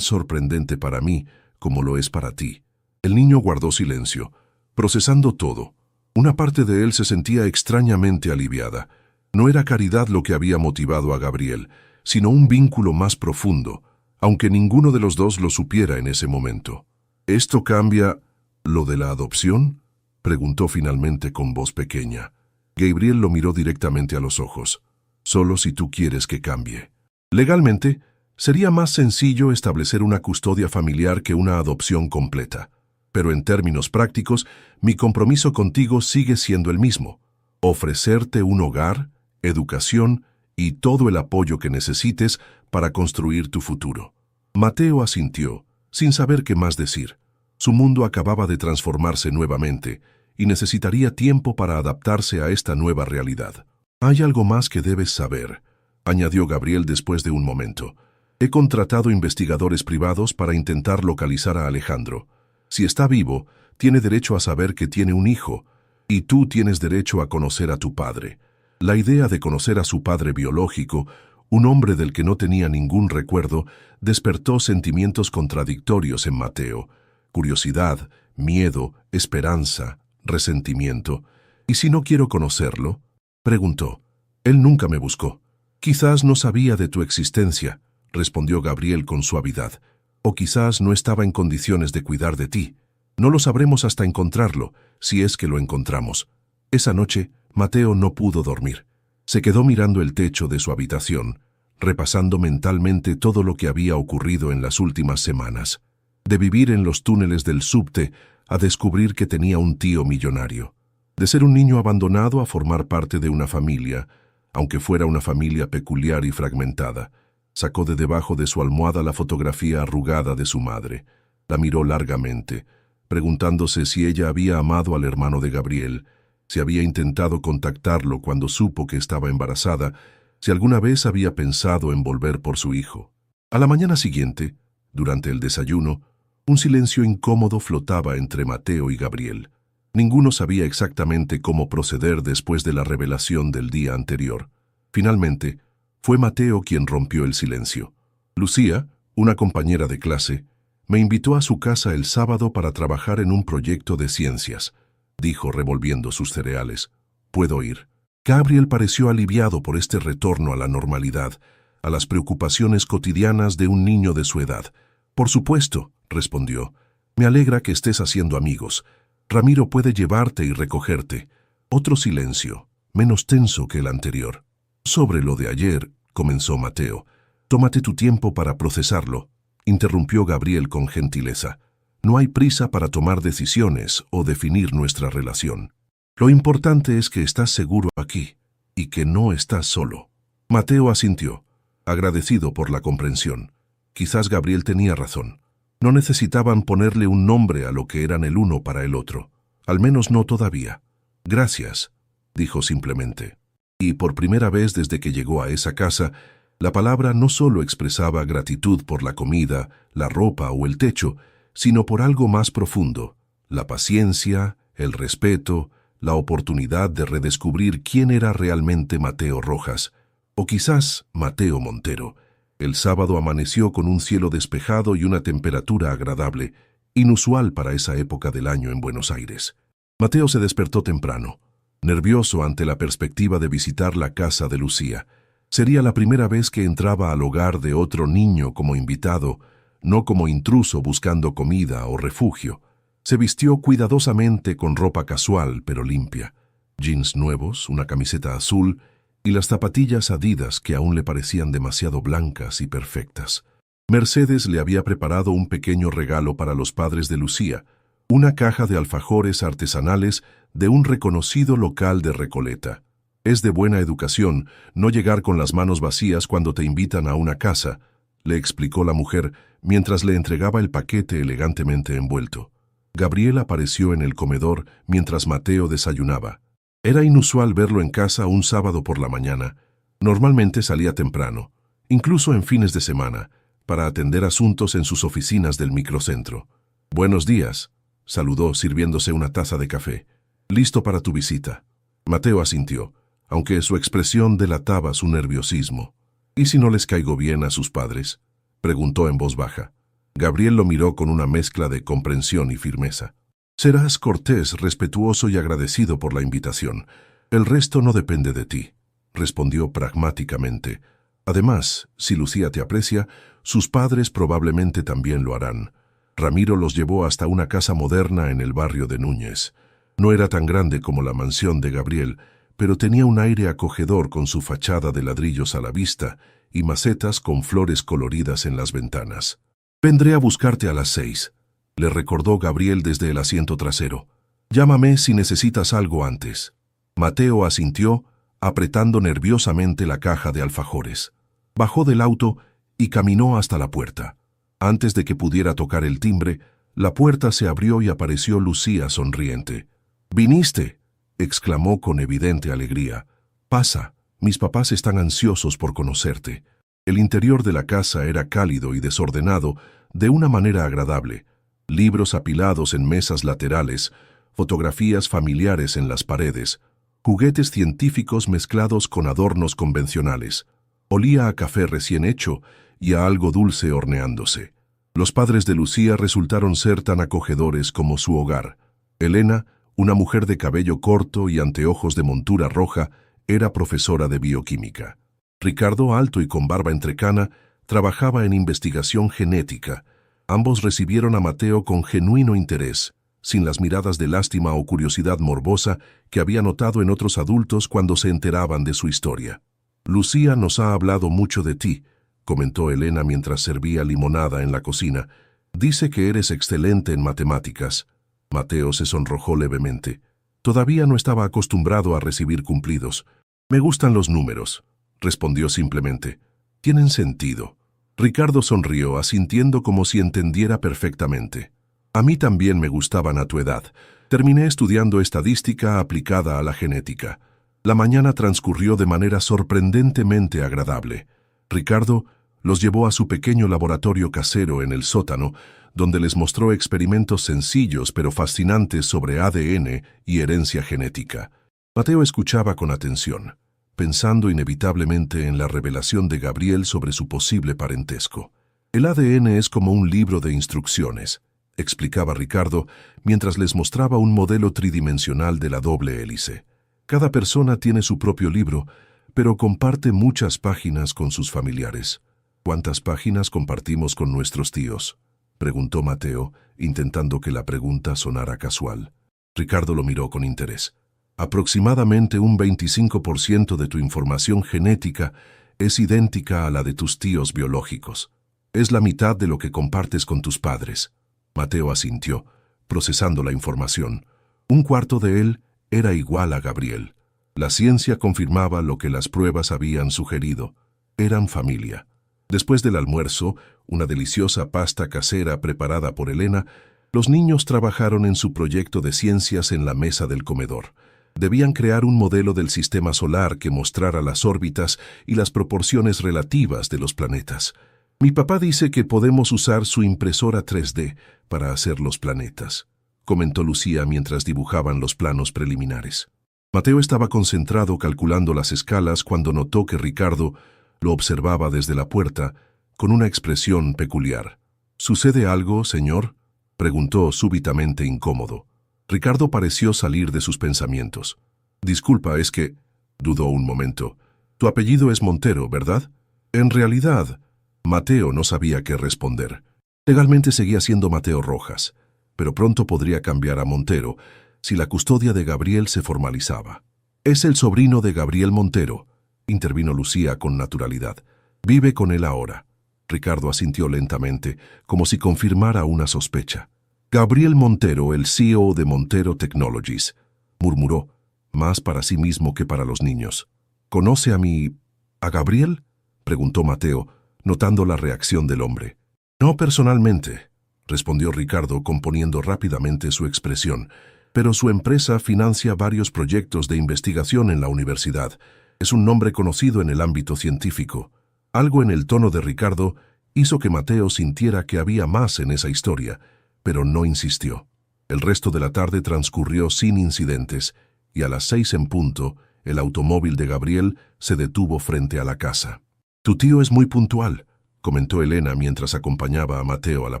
sorprendente para mí como lo es para ti. El niño guardó silencio, procesando todo. Una parte de él se sentía extrañamente aliviada. No era caridad lo que había motivado a Gabriel, sino un vínculo más profundo, aunque ninguno de los dos lo supiera en ese momento. «¿Esto cambia lo de la adopción?», preguntó finalmente con voz pequeña. Gabriel lo miró directamente a los ojos. «Solo si tú quieres que cambie. Legalmente, sería más sencillo establecer una custodia familiar que una adopción completa. Pero en términos prácticos, mi compromiso contigo sigue siendo el mismo: ofrecerte un hogar, educación y todo el apoyo que necesites para construir tu futuro». Mateo asintió, sin saber qué más decir. Su mundo acababa de transformarse nuevamente y necesitaría tiempo para adaptarse a esta nueva realidad. «Hay algo más que debes saber», añadió Gabriel después de un momento. «He contratado investigadores privados para intentar localizar a Alejandro. Si está vivo, tiene derecho a saber que tiene un hijo, y tú tienes derecho a conocer a tu padre. La idea de conocer a su padre biológico un hombre del que no tenía ningún recuerdo, despertó sentimientos contradictorios en Mateo: curiosidad, miedo, esperanza, resentimiento. ¿Y si no quiero conocerlo?, preguntó. Él nunca me buscó. Quizás no sabía de tu existencia, respondió Gabriel con suavidad. O quizás no estaba en condiciones de cuidar de ti. No lo sabremos hasta encontrarlo, si es que lo encontramos. Esa noche, Mateo no pudo dormir. Se quedó mirando el techo de su habitación, repasando mentalmente todo lo que había ocurrido en las últimas semanas. De vivir en los túneles del subte a descubrir que tenía un tío millonario. De ser un niño abandonado a formar parte de una familia, aunque fuera una familia peculiar y fragmentada. Sacó de debajo de su almohada la fotografía arrugada de su madre. La miró largamente, preguntándose si ella había amado al hermano de Gabriel, si había intentado contactarlo cuando supo que estaba embarazada, si alguna vez había pensado en volver por su hijo. A la mañana siguiente, durante el desayuno, un silencio incómodo flotaba entre Mateo y Gabriel. Ninguno sabía exactamente cómo proceder después de la revelación del día anterior. Finalmente, fue Mateo quien rompió el silencio. Lucía, una compañera de clase, me invitó a su casa el sábado para trabajar en un proyecto de ciencias, dijo revolviendo sus cereales. ¿Puedo ir? Gabriel pareció aliviado por este retorno a la normalidad, a las preocupaciones cotidianas de un niño de su edad. Por supuesto, respondió. Me alegra que estés haciendo amigos. Ramiro puede llevarte y recogerte. Otro silencio, menos tenso que el anterior. Sobre lo de ayer, comenzó Mateo. Tómate tu tiempo para procesarlo, interrumpió Gabriel con gentileza. No hay prisa para tomar decisiones o definir nuestra relación. Lo importante es que estás seguro aquí y que no estás solo. Mateo asintió, agradecido por la comprensión. Quizás Gabriel tenía razón. No necesitaban ponerle un nombre a lo que eran el uno para el otro. Al menos no todavía. Gracias, dijo simplemente. Y por primera vez desde que llegó a esa casa, la palabra no solo expresaba gratitud por la comida, la ropa o el techo, sino por algo más profundo: la paciencia, el respeto, la oportunidad de redescubrir quién era realmente Mateo Rojas, o quizás Mateo Montero. El sábado amaneció con un cielo despejado y una temperatura agradable, inusual para esa época del año en Buenos Aires. Mateo se despertó temprano, nervioso ante la perspectiva de visitar la casa de Lucía. Sería la primera vez que entraba al hogar de otro niño como invitado, no como intruso buscando comida o refugio. Se vistió cuidadosamente con ropa casual pero limpia, jeans nuevos, una camiseta azul y las zapatillas Adidas que aún le parecían demasiado blancas y perfectas. Mercedes le había preparado un pequeño regalo para los padres de Lucía, una caja de alfajores artesanales de un reconocido local de Recoleta. Es de buena educación no llegar con las manos vacías cuando te invitan a una casa, le explicó la mujer mientras le entregaba el paquete elegantemente envuelto. Gabriel apareció en el comedor mientras Mateo desayunaba. Era inusual verlo en casa un sábado por la mañana. Normalmente salía temprano, incluso en fines de semana, para atender asuntos en sus oficinas del microcentro. «Buenos días», saludó sirviéndose una taza de café. «Listo para tu visita». Mateo asintió, aunque su expresión delataba su nerviosismo. «¿Y si no les caigo bien a sus padres?», preguntó en voz baja. Gabriel lo miró con una mezcla de comprensión y firmeza. «Serás cortés, respetuoso y agradecido por la invitación. El resto no depende de ti», respondió pragmáticamente. «Además, si Lucía te aprecia, sus padres probablemente también lo harán». Ramiro los llevó hasta una casa moderna en el barrio de Núñez. No era tan grande como la mansión de Gabriel, pero tenía un aire acogedor con su fachada de ladrillos a la vista y macetas con flores coloridas en las ventanas. «Vendré a buscarte a las 6», le recordó Gabriel desde el asiento trasero. «Llámame si necesitas algo antes». Mateo asintió, apretando nerviosamente la caja de alfajores. Bajó del auto y caminó hasta la puerta. Antes de que pudiera tocar el timbre, la puerta se abrió y apareció Lucía sonriente. «¿Viniste?», exclamó con evidente alegría. «Pasa, mis papás están ansiosos por conocerte». El interior de la casa era cálido y desordenado de una manera agradable. Libros apilados en mesas laterales, fotografías familiares en las paredes, juguetes científicos mezclados con adornos convencionales. Olía a café recién hecho y a algo dulce horneándose. Los padres de Lucía resultaron ser tan acogedores como su hogar. Elena, una mujer de cabello corto y anteojos de montura roja, era profesora de bioquímica. Ricardo, alto y con barba entrecana, trabajaba en investigación genética. Ambos recibieron a Mateo con genuino interés, sin las miradas de lástima o curiosidad morbosa que había notado en otros adultos cuando se enteraban de su historia. «Lucía nos ha hablado mucho de ti», comentó Elena mientras servía limonada en la cocina. «Dice que eres excelente en matemáticas». Mateo se sonrojó levemente. Todavía no estaba acostumbrado a recibir cumplidos. «Me gustan los números», respondió simplemente. «Tienen sentido». Ricardo sonrió, asintiendo como si entendiera perfectamente. «A mí también me gustaban a tu edad. Terminé estudiando estadística aplicada a la genética». La mañana transcurrió de manera sorprendentemente agradable. Ricardo los llevó a su pequeño laboratorio casero en el sótano, donde les mostró experimentos sencillos pero fascinantes sobre ADN y herencia genética. Mateo escuchaba con atención, pensando inevitablemente en la revelación de Gabriel sobre su posible parentesco. «El ADN es como un libro de instrucciones», explicaba Ricardo mientras les mostraba un modelo tridimensional de la doble hélice. «Cada persona tiene su propio libro, pero comparte muchas páginas con sus familiares». «¿Cuántas páginas compartimos con nuestros tíos?», preguntó Mateo, intentando que la pregunta sonara casual. Ricardo lo miró con interés. «Aproximadamente un 25% de tu información genética es idéntica a la de tus tíos biológicos. Es la mitad de lo que compartes con tus padres». Mateo asintió, procesando la información. Un cuarto de él era igual a Gabriel. La ciencia confirmaba lo que las pruebas habían sugerido. Eran familia. Después del almuerzo, una deliciosa pasta casera preparada por Elena, los niños trabajaron en su proyecto de ciencias en la mesa del comedor. Debían crear un modelo del sistema solar que mostrara las órbitas y las proporciones relativas de los planetas. «Mi papá dice que podemos usar su impresora 3D para hacer los planetas», comentó Lucía mientras dibujaban los planos preliminares. Mateo estaba concentrado calculando las escalas cuando notó que Ricardo lo observaba desde la puerta con una expresión peculiar. «¿Sucede algo, señor?», preguntó súbitamente incómodo. Ricardo pareció salir de sus pensamientos. «Disculpa, es que…», dudó un momento. «Tu apellido es Montero, ¿verdad?». En realidad, Mateo no sabía qué responder. Legalmente seguía siendo Mateo Rojas, pero pronto podría cambiar a Montero si la custodia de Gabriel se formalizaba. «Es el sobrino de Gabriel Montero», intervino Lucía con naturalidad. «Vive con él ahora». Ricardo asintió lentamente, como si confirmara una sospecha. «Gabriel Montero, el CEO de Montero Technologies», murmuró, más para sí mismo que para los niños. «¿Conoce a Gabriel?», preguntó Mateo, notando la reacción del hombre. «No personalmente», respondió Ricardo componiendo rápidamente su expresión, «pero su empresa financia varios proyectos de investigación en la universidad. Es un nombre conocido en el ámbito científico». Algo en el tono de Ricardo hizo que Mateo sintiera que había más en esa historia, pero no insistió. El resto de la tarde transcurrió sin incidentes, y a las 6 en punto, el automóvil de Gabriel se detuvo frente a la casa. «Tu tío es muy puntual», comentó Elena mientras acompañaba a Mateo a la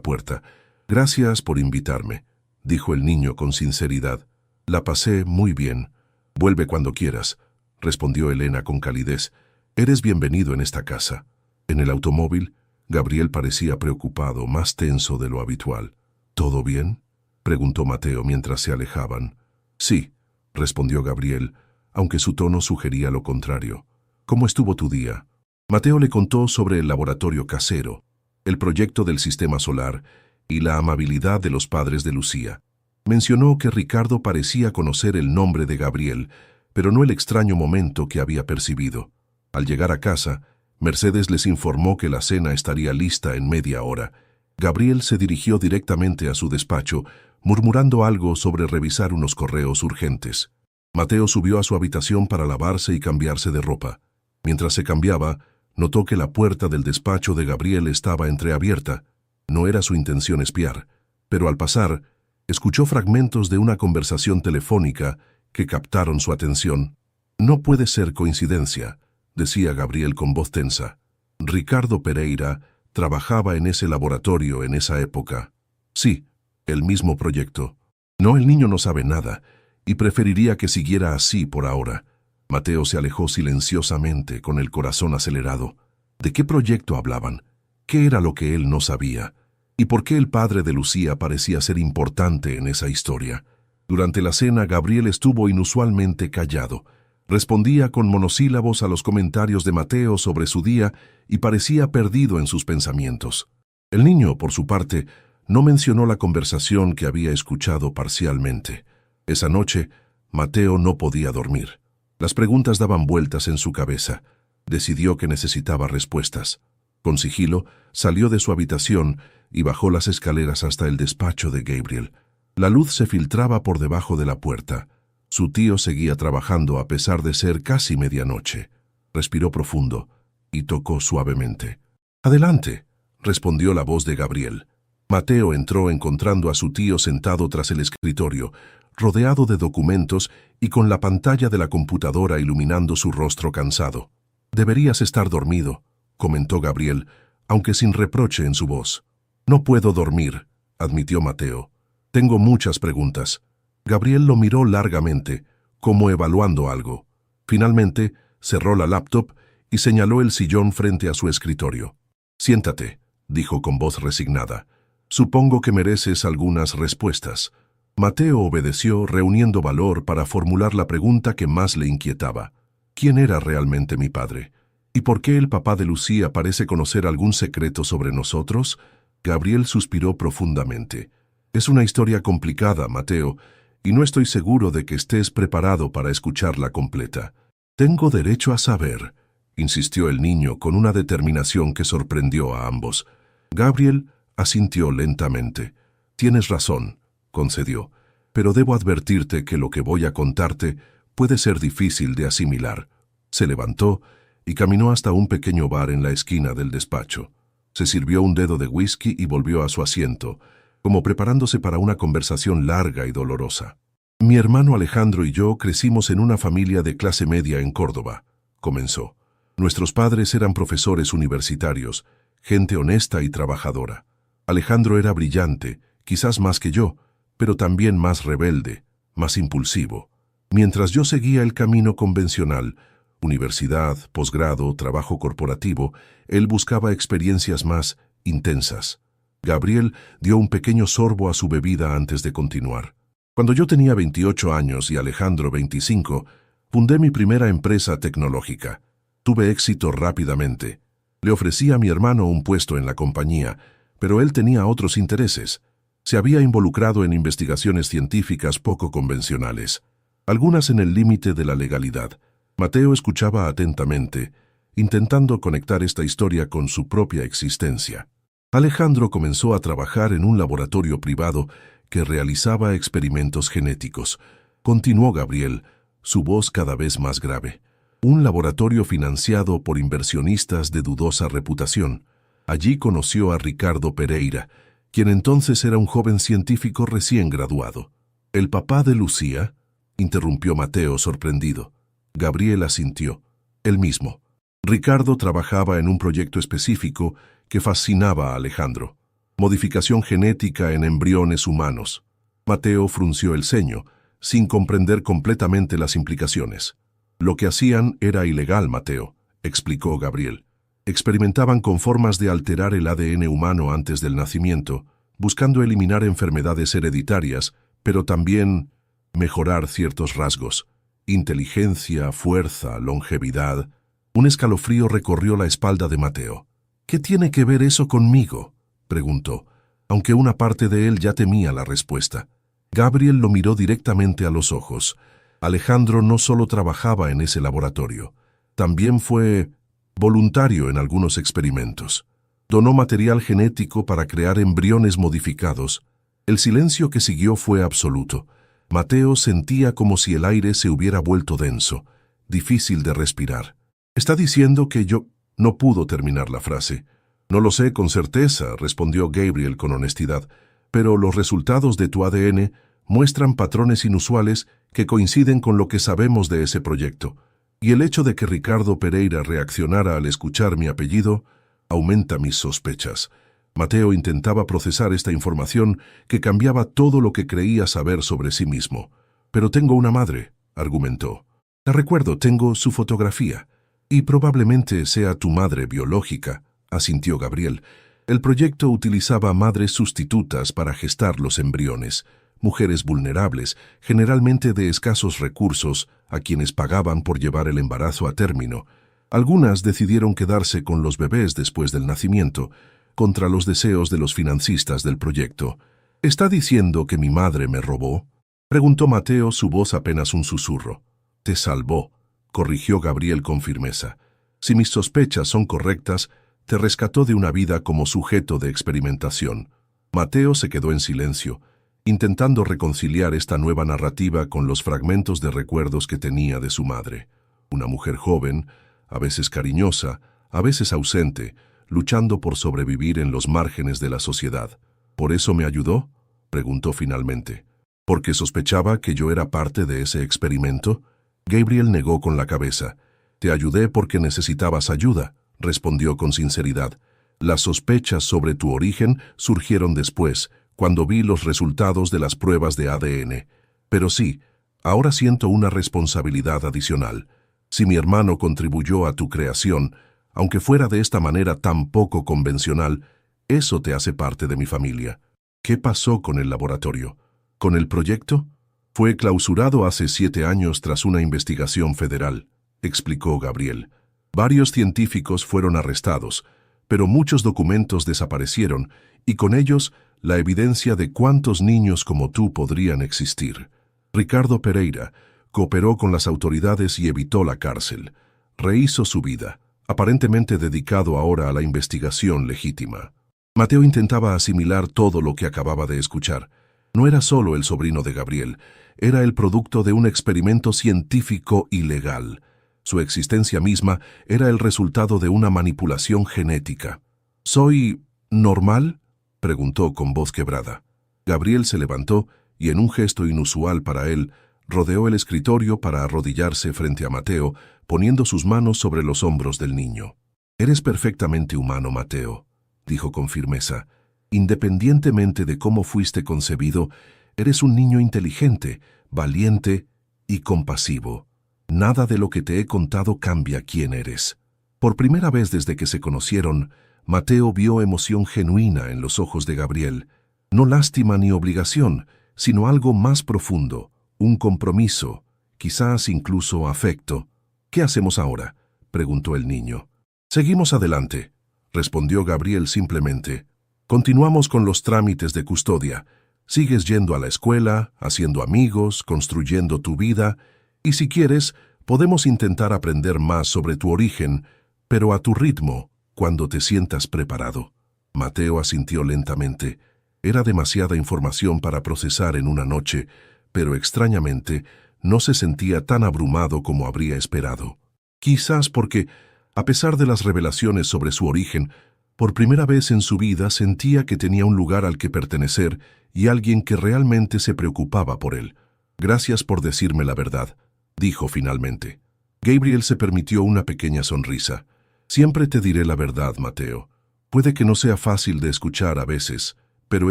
puerta. «Gracias por invitarme», dijo el niño con sinceridad. «La pasé muy bien». «Vuelve cuando quieras», respondió Elena con calidez. «Eres bienvenido en esta casa». En el automóvil, Gabriel parecía preocupado, más tenso de lo habitual. «¿Todo bien?», preguntó Mateo mientras se alejaban. «Sí», respondió Gabriel, aunque su tono sugería lo contrario. «¿Cómo estuvo tu día?». Mateo le contó sobre el laboratorio casero, el proyecto del sistema solar y la amabilidad de los padres de Lucía. Mencionó que Ricardo parecía conocer el nombre de Gabriel, pero no el extraño momento que había percibido. Al llegar a casa, Mercedes les informó que la cena estaría lista en media hora. Gabriel se dirigió directamente a su despacho, murmurando algo sobre revisar unos correos urgentes. Mateo subió a su habitación para lavarse y cambiarse de ropa. Mientras se cambiaba, notó que la puerta del despacho de Gabriel estaba entreabierta. No era su intención espiar, pero al pasar, escuchó fragmentos de una conversación telefónica que captaron su atención. «No puede ser coincidencia», decía Gabriel con voz tensa. Ricardo Pereira trabajaba en ese laboratorio en esa época. Sí, el mismo proyecto. No, el niño no sabe nada, y preferiría que siguiera así por ahora. Mateo se alejó silenciosamente, con el corazón acelerado. ¿De qué proyecto hablaban? ¿Qué era lo que él no sabía? ¿Y por qué el padre de Lucía parecía ser importante en esa historia? Durante la cena, Gabriel estuvo inusualmente callado. Respondía con monosílabos a los comentarios de Mateo sobre su día y parecía perdido en sus pensamientos. El niño, por su parte, no mencionó la conversación que había escuchado parcialmente. Esa noche, Mateo no podía dormir. Las preguntas daban vueltas en su cabeza. Decidió que necesitaba respuestas. Con sigilo, salió de su habitación y bajó las escaleras hasta el despacho de Gabriel. La luz se filtraba por debajo de la puerta. Su tío seguía trabajando a pesar de ser casi medianoche. Respiró profundo y tocó suavemente. «Adelante», respondió la voz de Gabriel. Mateo entró encontrando a su tío sentado tras el escritorio, rodeado de documentos y con la pantalla de la computadora iluminando su rostro cansado. «Deberías estar dormido», comentó Gabriel, aunque sin reproche en su voz. «No puedo dormir», admitió Mateo. «Tengo muchas preguntas». Gabriel lo miró largamente, como evaluando algo. Finalmente, cerró la laptop y señaló el sillón frente a su escritorio. «Siéntate», dijo con voz resignada. «Supongo que mereces algunas respuestas». Mateo obedeció, reuniendo valor para formular la pregunta que más le inquietaba. ¿Quién era realmente mi padre? ¿Y por qué el papá de Lucía parece conocer algún secreto sobre nosotros? Gabriel suspiró profundamente. «Es una historia complicada, Mateo, y no estoy seguro de que estés preparado para escucharla completa». «Tengo derecho a saber», insistió el niño con una determinación que sorprendió a ambos. Gabriel asintió lentamente. «Tienes razón», concedió, «pero debo advertirte que lo que voy a contarte puede ser difícil de asimilar». Se levantó y caminó hasta un pequeño bar en la esquina del despacho. Se sirvió un dedo de whisky y volvió a su asiento, como preparándose para una conversación larga y dolorosa. «Mi hermano Alejandro y yo crecimos en una familia de clase media en Córdoba», comenzó. «Nuestros padres eran profesores universitarios, gente honesta y trabajadora. Alejandro era brillante, quizás más que yo, pero también más rebelde, más impulsivo. Mientras yo seguía el camino convencional, universidad, posgrado, trabajo corporativo, él buscaba experiencias más intensas». Gabriel dio un pequeño sorbo a su bebida antes de continuar. «Cuando yo tenía 28 años y Alejandro 25, fundé mi primera empresa tecnológica. Tuve éxito rápidamente. Le ofrecí a mi hermano un puesto en la compañía, pero él tenía otros intereses. Se había involucrado en investigaciones científicas poco convencionales, algunas en el límite de la legalidad». Mateo escuchaba atentamente, intentando conectar esta historia con su propia existencia. Alejandro comenzó a trabajar en un laboratorio privado que realizaba experimentos genéticos. Continuó Gabriel, su voz cada vez más grave. Un laboratorio financiado por inversionistas de dudosa reputación. Allí conoció a Ricardo Pereira, quien entonces era un joven científico recién graduado. «¿El papá de Lucía?», interrumpió Mateo sorprendido. Gabriel asintió. «El mismo». Ricardo trabajaba en un proyecto específico que fascinaba a Alejandro. Modificación genética en embriones humanos. Mateo frunció el ceño, sin comprender completamente las implicaciones. «Lo que hacían era ilegal, Mateo», explicó Gabriel. «Experimentaban con formas de alterar el ADN humano antes del nacimiento, buscando eliminar enfermedades hereditarias, pero también mejorar ciertos rasgos. Inteligencia, fuerza, longevidad». Un escalofrío recorrió la espalda de Mateo. «¿Qué tiene que ver eso conmigo?», preguntó, aunque una parte de él ya temía la respuesta. Gabriel lo miró directamente a los ojos. Alejandro no solo trabajaba en ese laboratorio, también fue voluntario en algunos experimentos. Donó material genético para crear embriones modificados. El silencio que siguió fue absoluto. Mateo sentía como si el aire se hubiera vuelto denso, difícil de respirar. «¿Está diciendo que yo...?» No pudo terminar la frase. «No lo sé con certeza», respondió Gabriel con honestidad, «pero los resultados de tu ADN muestran patrones inusuales que coinciden con lo que sabemos de ese proyecto. Y el hecho de que Ricardo Pereira reaccionara al escuchar mi apellido aumenta mis sospechas. Mateo intentaba procesar esta información que cambiaba todo lo que creía saber sobre sí mismo. Pero tengo una madre, argumentó. La recuerdo, tengo su fotografía. Y probablemente sea tu madre biológica, asintió Gabriel. El proyecto utilizaba madres sustitutas para gestar los embriones, mujeres vulnerables, generalmente de escasos recursos, a quienes pagaban por llevar el embarazo a término. Algunas decidieron quedarse con los bebés después del nacimiento, contra los deseos de los financistas del proyecto. ¿Está diciendo que mi madre me robó?, preguntó Mateo, su voz apenas un susurro. Te salvó, corrigió Gabriel con firmeza. Si mis sospechas son correctas, te rescató de una vida como sujeto de experimentación. Mateo se quedó en silencio, intentando reconciliar esta nueva narrativa con los fragmentos de recuerdos que tenía de su madre. Una mujer joven, a veces cariñosa, a veces ausente, luchando por sobrevivir en los márgenes de la sociedad. ¿Por eso me ayudó?, preguntó finalmente. ¿Porque sospechaba que yo era parte de ese experimento? Gabriel negó con la cabeza. Te ayudé porque necesitabas ayuda, respondió con sinceridad. Las sospechas sobre tu origen surgieron después, cuando vi los resultados de las pruebas de ADN. Pero sí, ahora siento una responsabilidad adicional. Si mi hermano contribuyó a tu creación, aunque fuera de esta manera tan poco convencional, eso te hace parte de mi familia. ¿Qué pasó con el laboratorio? ¿Con el proyecto? Fue clausurado hace 7 años tras una investigación federal, explicó Gabriel. Varios científicos fueron arrestados, pero muchos documentos desaparecieron y con ellos la evidencia de cuántos niños como tú podrían existir. Ricardo Pereira cooperó con las autoridades y evitó la cárcel. Rehizo su vida, aparentemente dedicado ahora a la investigación legítima. Mateo intentaba asimilar todo lo que acababa de escuchar. No era solo el sobrino de Gabriel, era el producto de un experimento científico ilegal. Su existencia misma era el resultado de una manipulación genética. ¿Soy normal?, preguntó con voz quebrada. Gabriel se levantó y, en un gesto inusual para él, rodeó el escritorio para arrodillarse frente a Mateo, poniendo sus manos sobre los hombros del niño. «Eres perfectamente humano, Mateo», dijo con firmeza. «Independientemente de cómo fuiste concebido, eres un niño inteligente, valiente y compasivo. Nada de lo que te he contado cambia quién eres». Por primera vez desde que se conocieron, Mateo vio emoción genuina en los ojos de Gabriel. No lástima ni obligación, sino algo más profundo, un compromiso, quizás incluso afecto. «¿Qué hacemos ahora?», preguntó el niño. «Seguimos adelante», respondió Gabriel simplemente. «Continuamos con los trámites de custodia. Sigues yendo a la escuela, haciendo amigos, construyendo tu vida, y si quieres, podemos intentar aprender más sobre tu origen, pero a tu ritmo, cuando te sientas preparado». Mateo asintió lentamente. Era demasiada información para procesar en una noche, pero extrañamente no se sentía tan abrumado como habría esperado. Quizás porque, a pesar de las revelaciones sobre su origen, por primera vez en su vida sentía que tenía un lugar al que pertenecer y alguien que realmente se preocupaba por él. «Gracias por decirme la verdad», dijo finalmente. Gabriel se permitió una pequeña sonrisa. «Siempre te diré la verdad, Mateo. Puede que no sea fácil de escuchar a veces, pero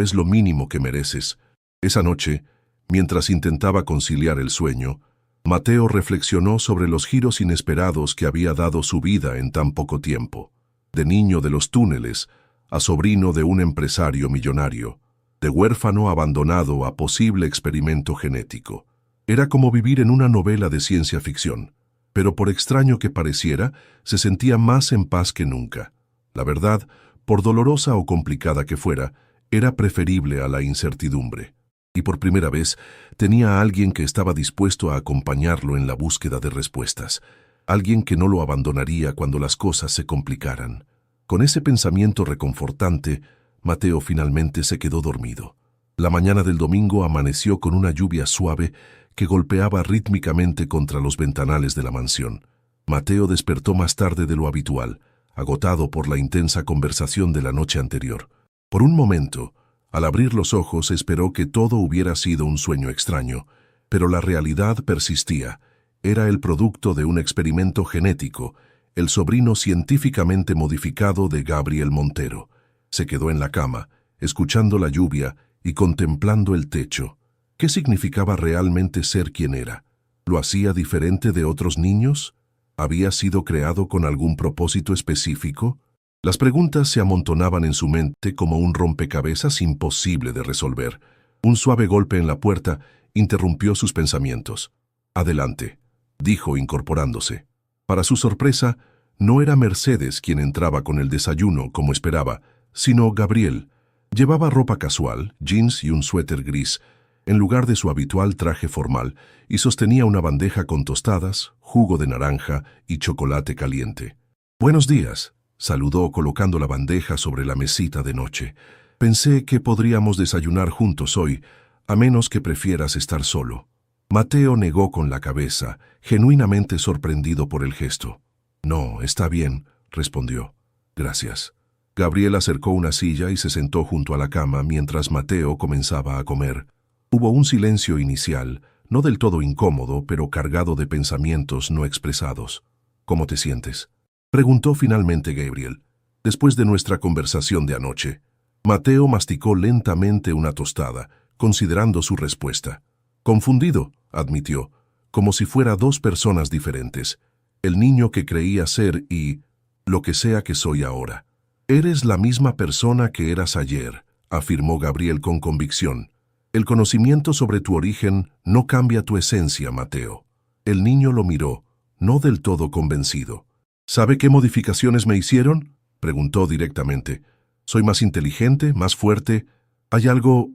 es lo mínimo que mereces». Esa noche, mientras intentaba conciliar el sueño, Mateo reflexionó sobre los giros inesperados que había dado su vida en tan poco tiempo. De niño de los túneles, a sobrino de un empresario millonario, de huérfano abandonado a posible experimento genético. Era como vivir en una novela de ciencia ficción, pero por extraño que pareciera, se sentía más en paz que nunca. La verdad, por dolorosa o complicada que fuera, era preferible a la incertidumbre. Y por primera vez tenía a alguien que estaba dispuesto a acompañarlo en la búsqueda de respuestas, alguien que no lo abandonaría cuando las cosas se complicaran. Con ese pensamiento reconfortante, Mateo finalmente se quedó dormido. La mañana del domingo amaneció con una lluvia suave que golpeaba rítmicamente contra los ventanales de la mansión. Mateo despertó más tarde de lo habitual, agotado por la intensa conversación de la noche anterior. Por un momento, al abrir los ojos, esperó que todo hubiera sido un sueño extraño, pero la realidad persistía. Era el producto de un experimento genético, el sobrino científicamente modificado de Gabriel Montero. Se quedó en la cama, escuchando la lluvia y contemplando el techo. ¿Qué significaba realmente ser quien era? ¿Lo hacía diferente de otros niños? ¿Había sido creado con algún propósito específico? Las preguntas se amontonaban en su mente como un rompecabezas imposible de resolver. Un suave golpe en la puerta interrumpió sus pensamientos. «Adelante», dijo incorporándose. Para su sorpresa, no era Mercedes quien entraba con el desayuno como esperaba, sino Gabriel. Llevaba ropa casual, jeans y un suéter gris, en lugar de su habitual traje formal, y sostenía una bandeja con tostadas, jugo de naranja y chocolate caliente. «Buenos días», saludó colocando la bandeja sobre la mesita de noche. «Pensé que podríamos desayunar juntos hoy, a menos que prefieras estar solo». Mateo negó con la cabeza, genuinamente sorprendido por el gesto. «No, está bien», respondió. «Gracias». Gabriel acercó una silla y se sentó junto a la cama mientras Mateo comenzaba a comer. Hubo un silencio inicial, no del todo incómodo, pero cargado de pensamientos no expresados. «¿Cómo te sientes?», preguntó finalmente Gabriel, después de nuestra conversación de anoche. Mateo masticó lentamente una tostada, considerando su respuesta. «Confundido», admitió, como si fuera dos personas diferentes, el niño que creía ser y lo que sea que soy ahora. «Eres la misma persona que eras ayer», afirmó Gabriel con convicción. «El conocimiento sobre tu origen no cambia tu esencia, Mateo». El niño lo miró, no del todo convencido. «¿Sabe qué modificaciones me hicieron?», preguntó directamente. «¿Soy más inteligente, más fuerte? ¿Hay algo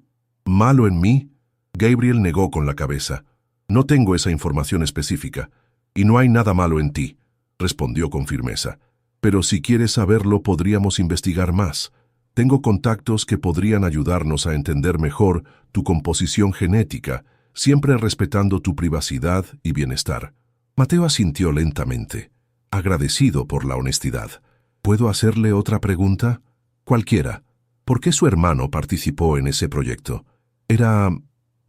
malo en mí?». Gabriel negó con la cabeza. «No tengo esa información específica, y no hay nada malo en ti», respondió con firmeza. «Pero si quieres saberlo, podríamos investigar más. Tengo contactos que podrían ayudarnos a entender mejor tu composición genética, siempre respetando tu privacidad y bienestar». Mateo asintió lentamente, agradecido por la honestidad. «¿Puedo hacerle otra pregunta?». «Cualquiera. ¿Por qué su hermano participó en ese proyecto? ¿Era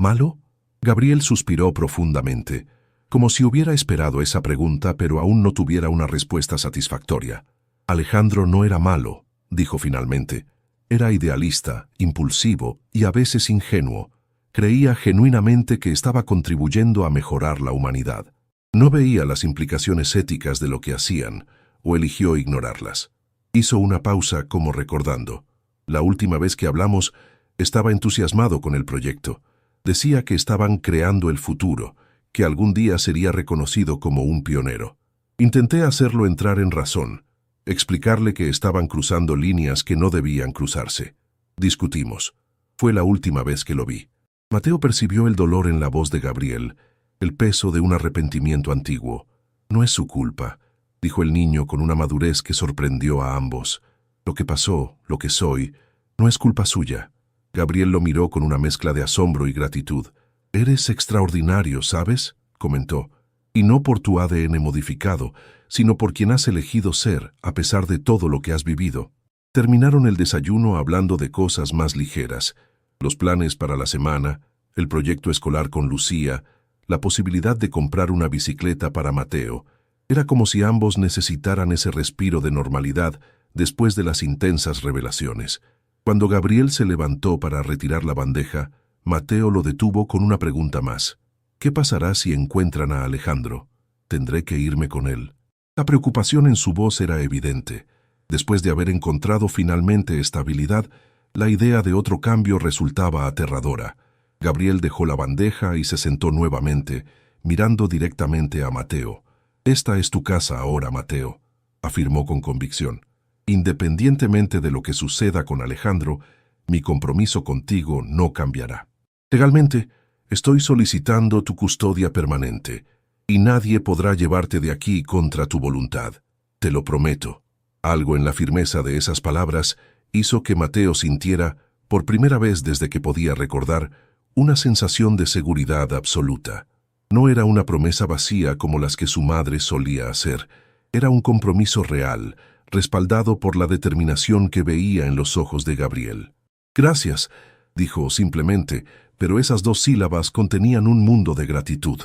malo?». Gabriel suspiró profundamente, como si hubiera esperado esa pregunta pero aún no tuviera una respuesta satisfactoria. «Alejandro no era malo», dijo finalmente. «Era idealista, impulsivo y a veces ingenuo. Creía genuinamente que estaba contribuyendo a mejorar la humanidad. No veía las implicaciones éticas de lo que hacían, o eligió ignorarlas». Hizo una pausa como recordando. «La última vez que hablamos, estaba entusiasmado con el proyecto. Decía que estaban creando el futuro, que algún día sería reconocido como un pionero. Intenté hacerlo entrar en razón, explicarle que estaban cruzando líneas que no debían cruzarse. Discutimos. Fue la última vez que lo vi». Mateo percibió el dolor en la voz de Gabriel, el peso de un arrepentimiento antiguo. «No es su culpa», dijo el niño con una madurez que sorprendió a ambos. «Lo que pasó, lo que soy, no es culpa suya». Gabriel lo miró con una mezcla de asombro y gratitud. «Eres extraordinario, ¿sabes?», comentó. «Y no por tu ADN modificado, sino por quien has elegido ser, a pesar de todo lo que has vivido». Terminaron el desayuno hablando de cosas más ligeras, los planes para la semana, el proyecto escolar con Lucía, la posibilidad de comprar una bicicleta para Mateo. Era como si ambos necesitaran ese respiro de normalidad después de las intensas revelaciones. Cuando Gabriel se levantó para retirar la bandeja, Mateo lo detuvo con una pregunta más. «¿Qué pasará si encuentran a Alejandro? ¿Tendré que irme con él?». La preocupación en su voz era evidente. Después de haber encontrado finalmente estabilidad, la idea de otro cambio resultaba aterradora. Gabriel dejó la bandeja y se sentó nuevamente, mirando directamente a Mateo. «Esta es tu casa ahora, Mateo», afirmó con convicción. «Independientemente de lo que suceda con Alejandro, mi compromiso contigo no cambiará. Legalmente, estoy solicitando tu custodia permanente, y nadie podrá llevarte de aquí contra tu voluntad. Te lo prometo». Algo en la firmeza de esas palabras hizo que Mateo sintiera, por primera vez desde que podía recordar, una sensación de seguridad absoluta. No era una promesa vacía como las que su madre solía hacer. Era un compromiso real, respaldado por la determinación que veía en los ojos de Gabriel. «Gracias», dijo simplemente, pero esas dos sílabas contenían un mundo de gratitud.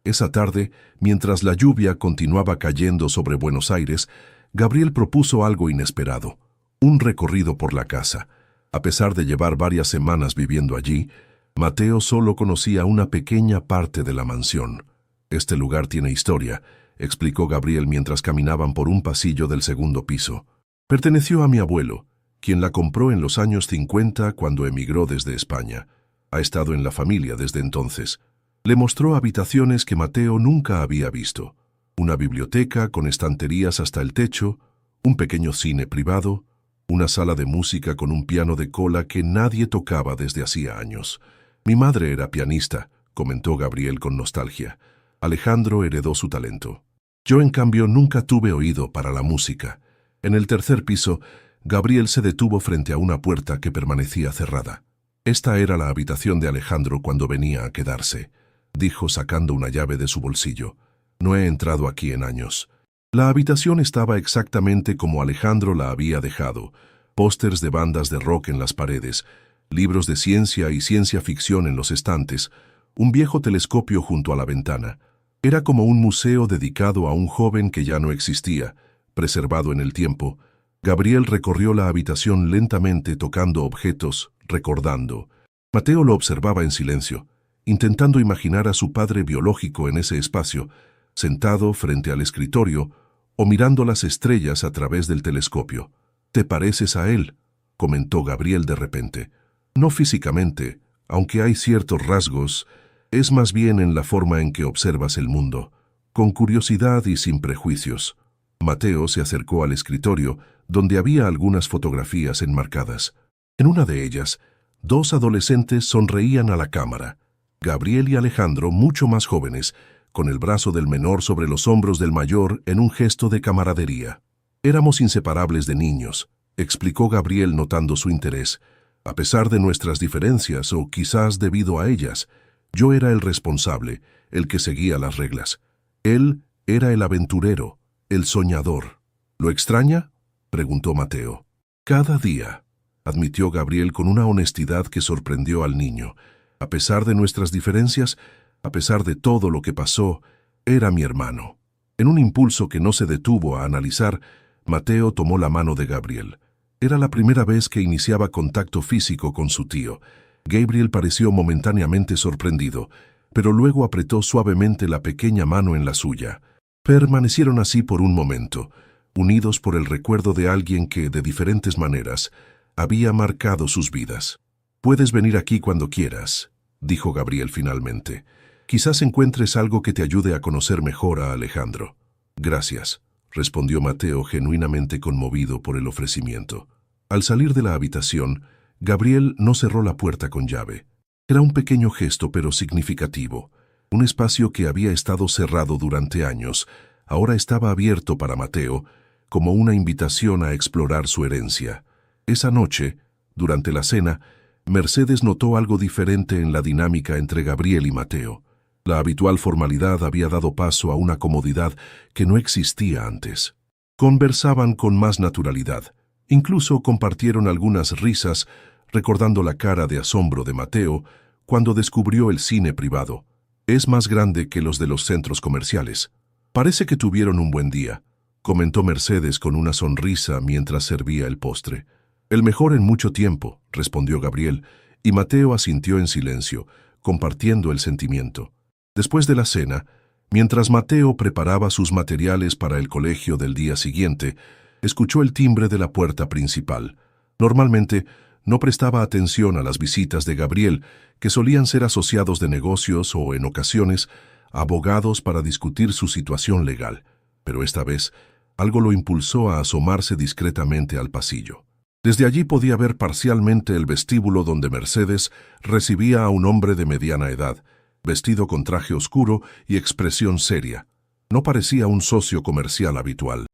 Esa tarde, mientras la lluvia continuaba cayendo sobre Buenos Aires, Gabriel propuso algo inesperado: un recorrido por la casa. A pesar de llevar varias semanas viviendo allí, Mateo solo conocía una pequeña parte de la mansión. «Este lugar tiene historia», explicó Gabriel mientras caminaban por un pasillo del segundo piso. «Perteneció a mi abuelo, quien la compró en los años 50 cuando emigró desde España. Ha estado en la familia desde entonces». Le mostró habitaciones que Mateo nunca había visto: una biblioteca con estanterías hasta el techo, un pequeño cine privado, una sala de música con un piano de cola que nadie tocaba desde hacía años. «Mi madre era pianista», comentó Gabriel con nostalgia. «Alejandro heredó su talento. Yo, en cambio, nunca tuve oído para la música». En el tercer piso, Gabriel se detuvo frente a una puerta que permanecía cerrada. «Esta era la habitación de Alejandro cuando venía a quedarse», dijo sacando una llave de su bolsillo. «No he entrado aquí en años». La habitación estaba exactamente como Alejandro la había dejado: pósters de bandas de rock en las paredes, libros de ciencia y ciencia ficción en los estantes, un viejo telescopio junto a la ventana. Era como un museo dedicado a un joven que ya no existía, preservado en el tiempo. Gabriel recorrió la habitación lentamente, tocando objetos, recordando. Mateo lo observaba en silencio, intentando imaginar a su padre biológico en ese espacio, sentado frente al escritorio o mirando las estrellas a través del telescopio. «Te pareces a él», comentó Gabriel de repente. «No físicamente, aunque hay ciertos rasgos, es más bien en la forma en que observas el mundo, con curiosidad y sin prejuicios». Mateo se acercó al escritorio, donde había algunas fotografías enmarcadas. En una de ellas, dos adolescentes sonreían a la cámara: Gabriel y Alejandro, mucho más jóvenes, con el brazo del menor sobre los hombros del mayor en un gesto de camaradería. «Éramos inseparables de niños», explicó Gabriel notando su interés. «A pesar de nuestras diferencias, o quizás debido a ellas, yo era el responsable, el que seguía las reglas. Él era el aventurero, el soñador». «¿Lo extraña?», preguntó Mateo. «Cada día», admitió Gabriel con una honestidad que sorprendió al niño. «A pesar de nuestras diferencias, a pesar de todo lo que pasó, era mi hermano». En un impulso que no se detuvo a analizar, Mateo tomó la mano de Gabriel. Era la primera vez que iniciaba contacto físico con su tío. Gabriel pareció momentáneamente sorprendido, pero luego apretó suavemente la pequeña mano en la suya. Permanecieron así por un momento, unidos por el recuerdo de alguien que, de diferentes maneras, había marcado sus vidas. «Puedes venir aquí cuando quieras», dijo Gabriel finalmente. «Quizás encuentres algo que te ayude a conocer mejor a Alejandro». «Gracias», respondió Mateo, genuinamente conmovido por el ofrecimiento. Al salir de la habitación, Gabriel no cerró la puerta con llave. Era un pequeño gesto, pero significativo. Un espacio que había estado cerrado durante años, ahora estaba abierto para Mateo, como una invitación a explorar su herencia. Esa noche, durante la cena, Mercedes notó algo diferente en la dinámica entre Gabriel y Mateo. La habitual formalidad había dado paso a una comodidad que no existía antes. Conversaban con más naturalidad. Incluso compartieron algunas risas, recordando la cara de asombro de Mateo cuando descubrió el cine privado. «Es más grande que los de los centros comerciales». «Parece que tuvieron un buen día», comentó Mercedes con una sonrisa mientras servía el postre. «El mejor en mucho tiempo», respondió Gabriel, y Mateo asintió en silencio, compartiendo el sentimiento. Después de la cena, mientras Mateo preparaba sus materiales para el colegio del día siguiente, escuchó el timbre de la puerta principal. Normalmente, no prestaba atención a las visitas de Gabriel, que solían ser asociados de negocios o, en ocasiones, abogados para discutir su situación legal. Pero esta vez, algo lo impulsó a asomarse discretamente al pasillo. Desde allí podía ver parcialmente el vestíbulo donde Mercedes recibía a un hombre de mediana edad, vestido con traje oscuro y expresión seria. No parecía un socio comercial habitual.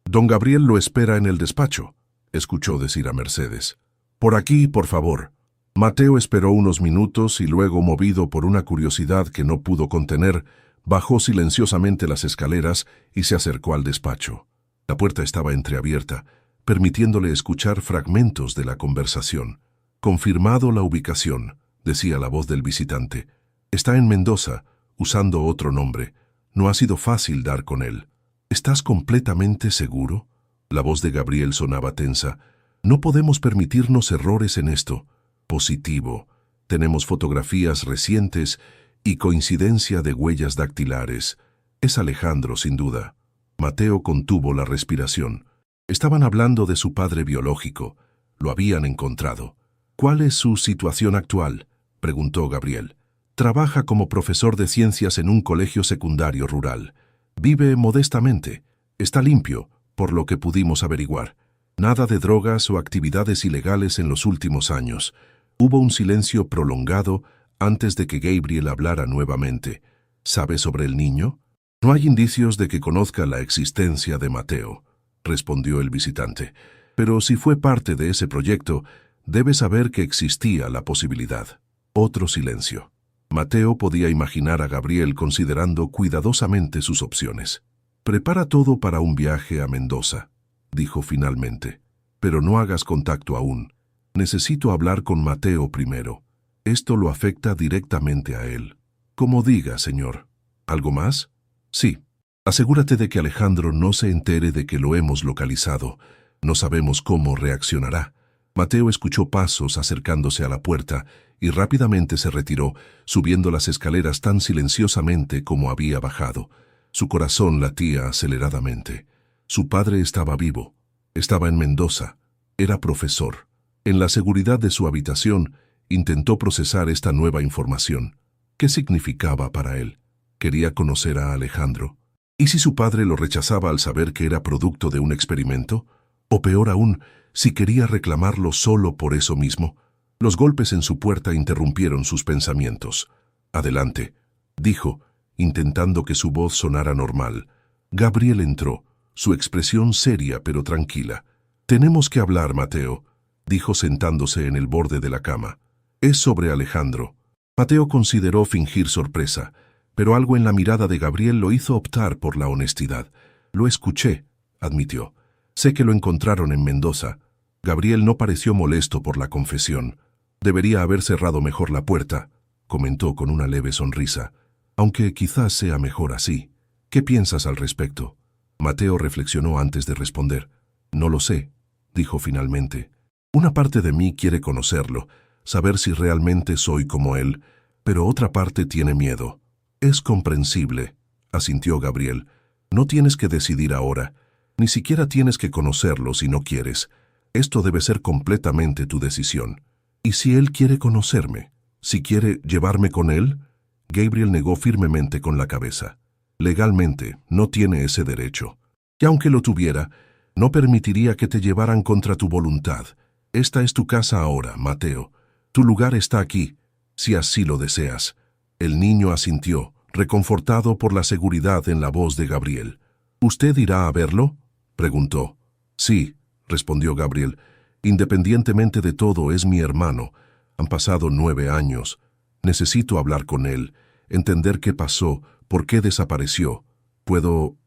«Don Gabriel lo espera en el despacho», escuchó decir a Mercedes. «Por aquí, por favor». Mateo esperó unos minutos y luego, movido por una curiosidad que no pudo contener, bajó silenciosamente las escaleras y se acercó al despacho. La puerta estaba entreabierta, permitiéndole escuchar fragmentos de la conversación. «Confirmado la ubicación», decía la voz del visitante. «Está en Mendoza, usando otro nombre. No ha sido fácil dar con él. ¿Estás completamente seguro? La voz de Gabriel sonaba tensa. No podemos permitirnos errores en esto. Positivo. Tenemos fotografías recientes y coincidencia de huellas dactilares. Es Alejandro, sin duda. Mateo contuvo la respiración. Estaban hablando de su padre biológico. Lo habían encontrado. ¿Cuál es su situación actual?, preguntó Gabriel. Trabaja como profesor de ciencias en un colegio secundario rural. Vive modestamente. Está limpio, por lo que pudimos averiguar. Nada de drogas o actividades ilegales en los últimos años. Hubo un silencio prolongado antes de que Gabriel hablara nuevamente. ¿Sabe sobre el niño? No hay indicios de que conozca la existencia de Mateo, respondió el visitante. Pero si fue parte de ese proyecto, debe saber que existía la posibilidad. Otro silencio. Mateo podía imaginar a Gabriel considerando cuidadosamente sus opciones. «Prepara todo para un viaje a Mendoza», dijo finalmente. «Pero no hagas contacto aún. Necesito hablar con Mateo primero. Esto lo afecta directamente a él». «Como diga, señor». «¿Algo más?» «Sí. Asegúrate de que Alejandro no se entere de que lo hemos localizado. No sabemos cómo reaccionará». Mateo escuchó pasos acercándose a la puerta y rápidamente se retiró, subiendo las escaleras tan silenciosamente como había bajado. Su corazón latía aceleradamente. Su padre estaba vivo. Estaba en Mendoza. Era profesor. En la seguridad de su habitación, intentó procesar esta nueva información. ¿Qué significaba para él? ¿Quería conocer a Alejandro? ¿Y si su padre lo rechazaba al saber que era producto de un experimento? O peor aún, si quería reclamarlo solo por eso mismo. Los golpes en su puerta interrumpieron sus pensamientos. «Adelante», dijo, intentando que su voz sonara normal. Gabriel entró, su expresión seria pero tranquila. «Tenemos que hablar, Mateo», dijo sentándose en el borde de la cama. «Es sobre Alejandro». Mateo consideró fingir sorpresa, pero algo en la mirada de Gabriel lo hizo optar por la honestidad. «Lo escuché», admitió. «Sé que lo encontraron en Mendoza». Gabriel no pareció molesto por la confesión. «Debería haber cerrado mejor la puerta», comentó con una leve sonrisa. «Aunque quizás sea mejor así. ¿Qué piensas al respecto?» Mateo reflexionó antes de responder. «No lo sé», dijo finalmente. «Una parte de mí quiere conocerlo, saber si realmente soy como él, pero otra parte tiene miedo». «Es comprensible», asintió Gabriel. «No tienes que decidir ahora. Ni siquiera tienes que conocerlo si no quieres. Esto debe ser completamente tu decisión. ¿Y si él quiere conocerme? ¿Si quiere llevarme con él?» Gabriel negó firmemente con la cabeza. «Legalmente, no tiene ese derecho. Y aunque lo tuviera, no permitiría que te llevaran contra tu voluntad. Esta es tu casa ahora, Mateo. Tu lugar está aquí, si así lo deseas». El niño asintió, reconfortado por la seguridad en la voz de Gabriel. «¿Usted irá a verlo?», preguntó. «Sí», respondió Gabriel. «Independientemente de todo, es mi hermano. Han pasado 9 años. Necesito hablar con él, entender qué pasó, por qué desapareció. ¿Puedo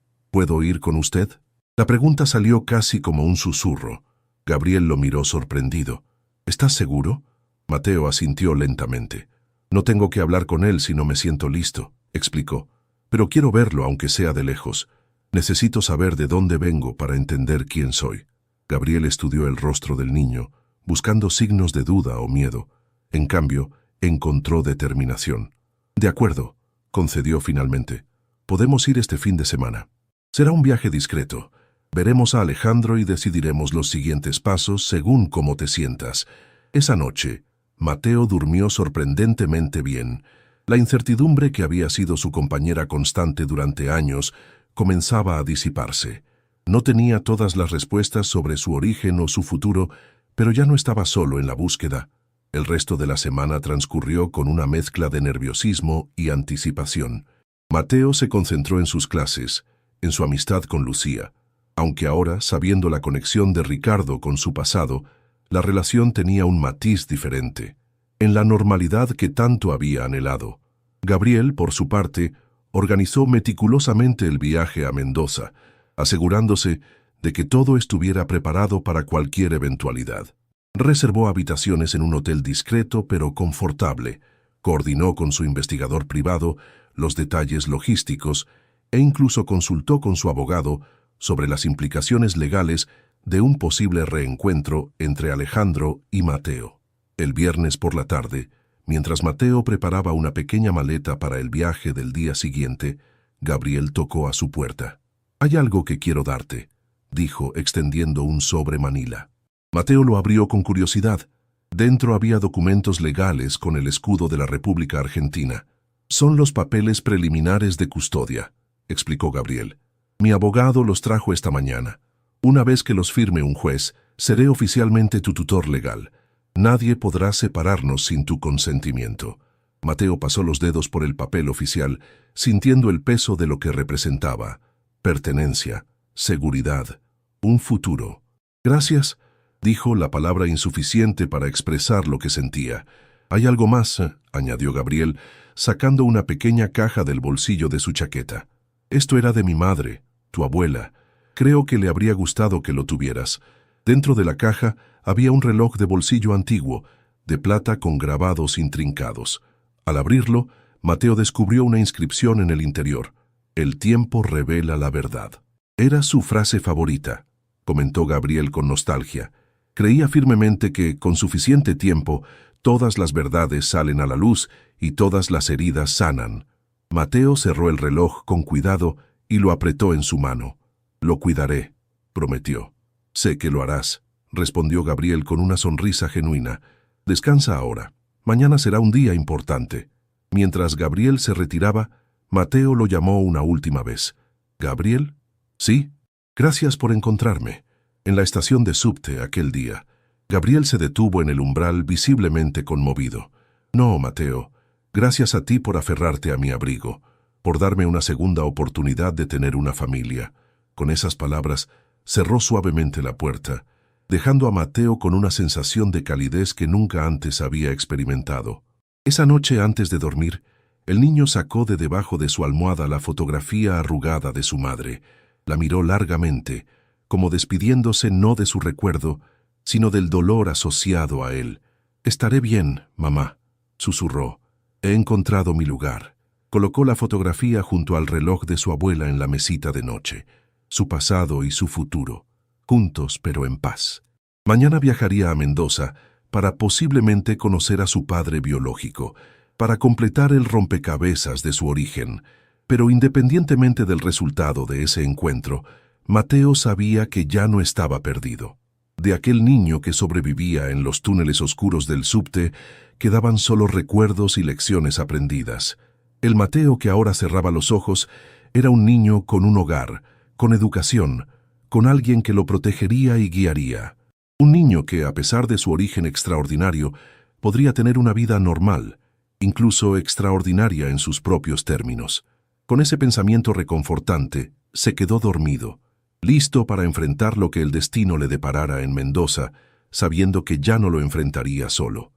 ir con usted?» La pregunta salió casi como un susurro. Gabriel lo miró sorprendido. «¿Estás seguro?». Mateo asintió lentamente. «No tengo que hablar con él si no me siento listo», explicó. «Pero quiero verlo aunque sea de lejos. Necesito saber de dónde vengo para entender quién soy». Gabriel estudió el rostro del niño, buscando signos de duda o miedo. En cambio, encontró determinación. «De acuerdo», concedió finalmente. «Podemos ir este fin de semana. Será un viaje discreto. Veremos a Alejandro y decidiremos los siguientes pasos según cómo te sientas». Esa noche, Mateo durmió sorprendentemente bien. La incertidumbre que había sido su compañera constante durante años comenzaba a disiparse. No tenía todas las respuestas sobre su origen o su futuro, pero ya no estaba solo en la búsqueda. El resto de la semana transcurrió con una mezcla de nerviosismo y anticipación. Mateo se concentró en sus clases, en su amistad con Lucía. Aunque ahora, sabiendo la conexión de Ricardo con su pasado, la relación tenía un matiz diferente, en la normalidad que tanto había anhelado. Gabriel, por su parte, organizó meticulosamente el viaje a Mendoza, asegurándose de que todo estuviera preparado para cualquier eventualidad. Reservó habitaciones en un hotel discreto pero confortable, coordinó con su investigador privado los detalles logísticos e incluso consultó con su abogado sobre las implicaciones legales de un posible reencuentro entre Alejandro y Mateo. El viernes por la tarde, mientras Mateo preparaba una pequeña maleta para el viaje del día siguiente, Gabriel tocó a su puerta. «Hay algo que quiero darte», dijo, extendiendo un sobre manila. Mateo lo abrió con curiosidad. Dentro había documentos legales con el escudo de la República Argentina. «Son los papeles preliminares de custodia», explicó Gabriel. «Mi abogado los trajo esta mañana. Una vez que los firme un juez, seré oficialmente tu tutor legal. Nadie podrá separarnos sin tu consentimiento». Mateo pasó los dedos por el papel oficial, sintiendo el peso de lo que representaba: pertenencia, seguridad, un futuro. «Gracias», dijo, la palabra insuficiente para expresar lo que sentía. «Hay algo más», añadió Gabriel, sacando una pequeña caja del bolsillo de su chaqueta. «Esto era de mi madre, tu abuela. Creo que le habría gustado que lo tuvieras». Dentro de la caja había un reloj de bolsillo antiguo, de plata con grabados intrincados. Al abrirlo, Mateo descubrió una inscripción en el interior: «El tiempo revela la verdad». Era su frase favorita, comentó Gabriel con nostalgia. Creía firmemente que, con suficiente tiempo, todas las verdades salen a la luz y todas las heridas sanan. Mateo cerró el reloj con cuidado y lo apretó en su mano. «Lo cuidaré», prometió. «Sé que lo harás», respondió Gabriel con una sonrisa genuina. «Descansa ahora. Mañana será un día importante». Mientras Gabriel se retiraba, Mateo lo llamó una última vez. «¿Gabriel?» «Sí. Gracias por encontrarme». En la estación de subte aquel día, Gabriel se detuvo en el umbral visiblemente conmovido. «No, Mateo. Gracias a ti por aferrarte a mi abrigo, por darme una segunda oportunidad de tener una familia». Con esas palabras, cerró suavemente la puerta, dejando a Mateo con una sensación de calidez que nunca antes había experimentado. Esa noche, antes de dormir, el niño sacó de debajo de su almohada la fotografía arrugada de su madre. La miró largamente, como despidiéndose no de su recuerdo, sino del dolor asociado a él. «Estaré bien, mamá», susurró. «He encontrado mi lugar». Colocó la fotografía junto al reloj de su abuela en la mesita de noche. Su pasado y su futuro, juntos pero en paz. Mañana viajaría a Mendoza para posiblemente conocer a su padre biológico, para completar el rompecabezas de su origen. Pero independientemente del resultado de ese encuentro, Mateo sabía que ya no estaba perdido. De aquel niño que sobrevivía en los túneles oscuros del subte, quedaban solo recuerdos y lecciones aprendidas. El Mateo que ahora cerraba los ojos era un niño con un hogar, con educación, con alguien que lo protegería y guiaría. Un niño que, a pesar de su origen extraordinario, podría tener una vida normal, incluso extraordinaria en sus propios términos. Con ese pensamiento reconfortante, se quedó dormido, listo para enfrentar lo que el destino le deparara en Mendoza, sabiendo que ya no lo enfrentaría solo.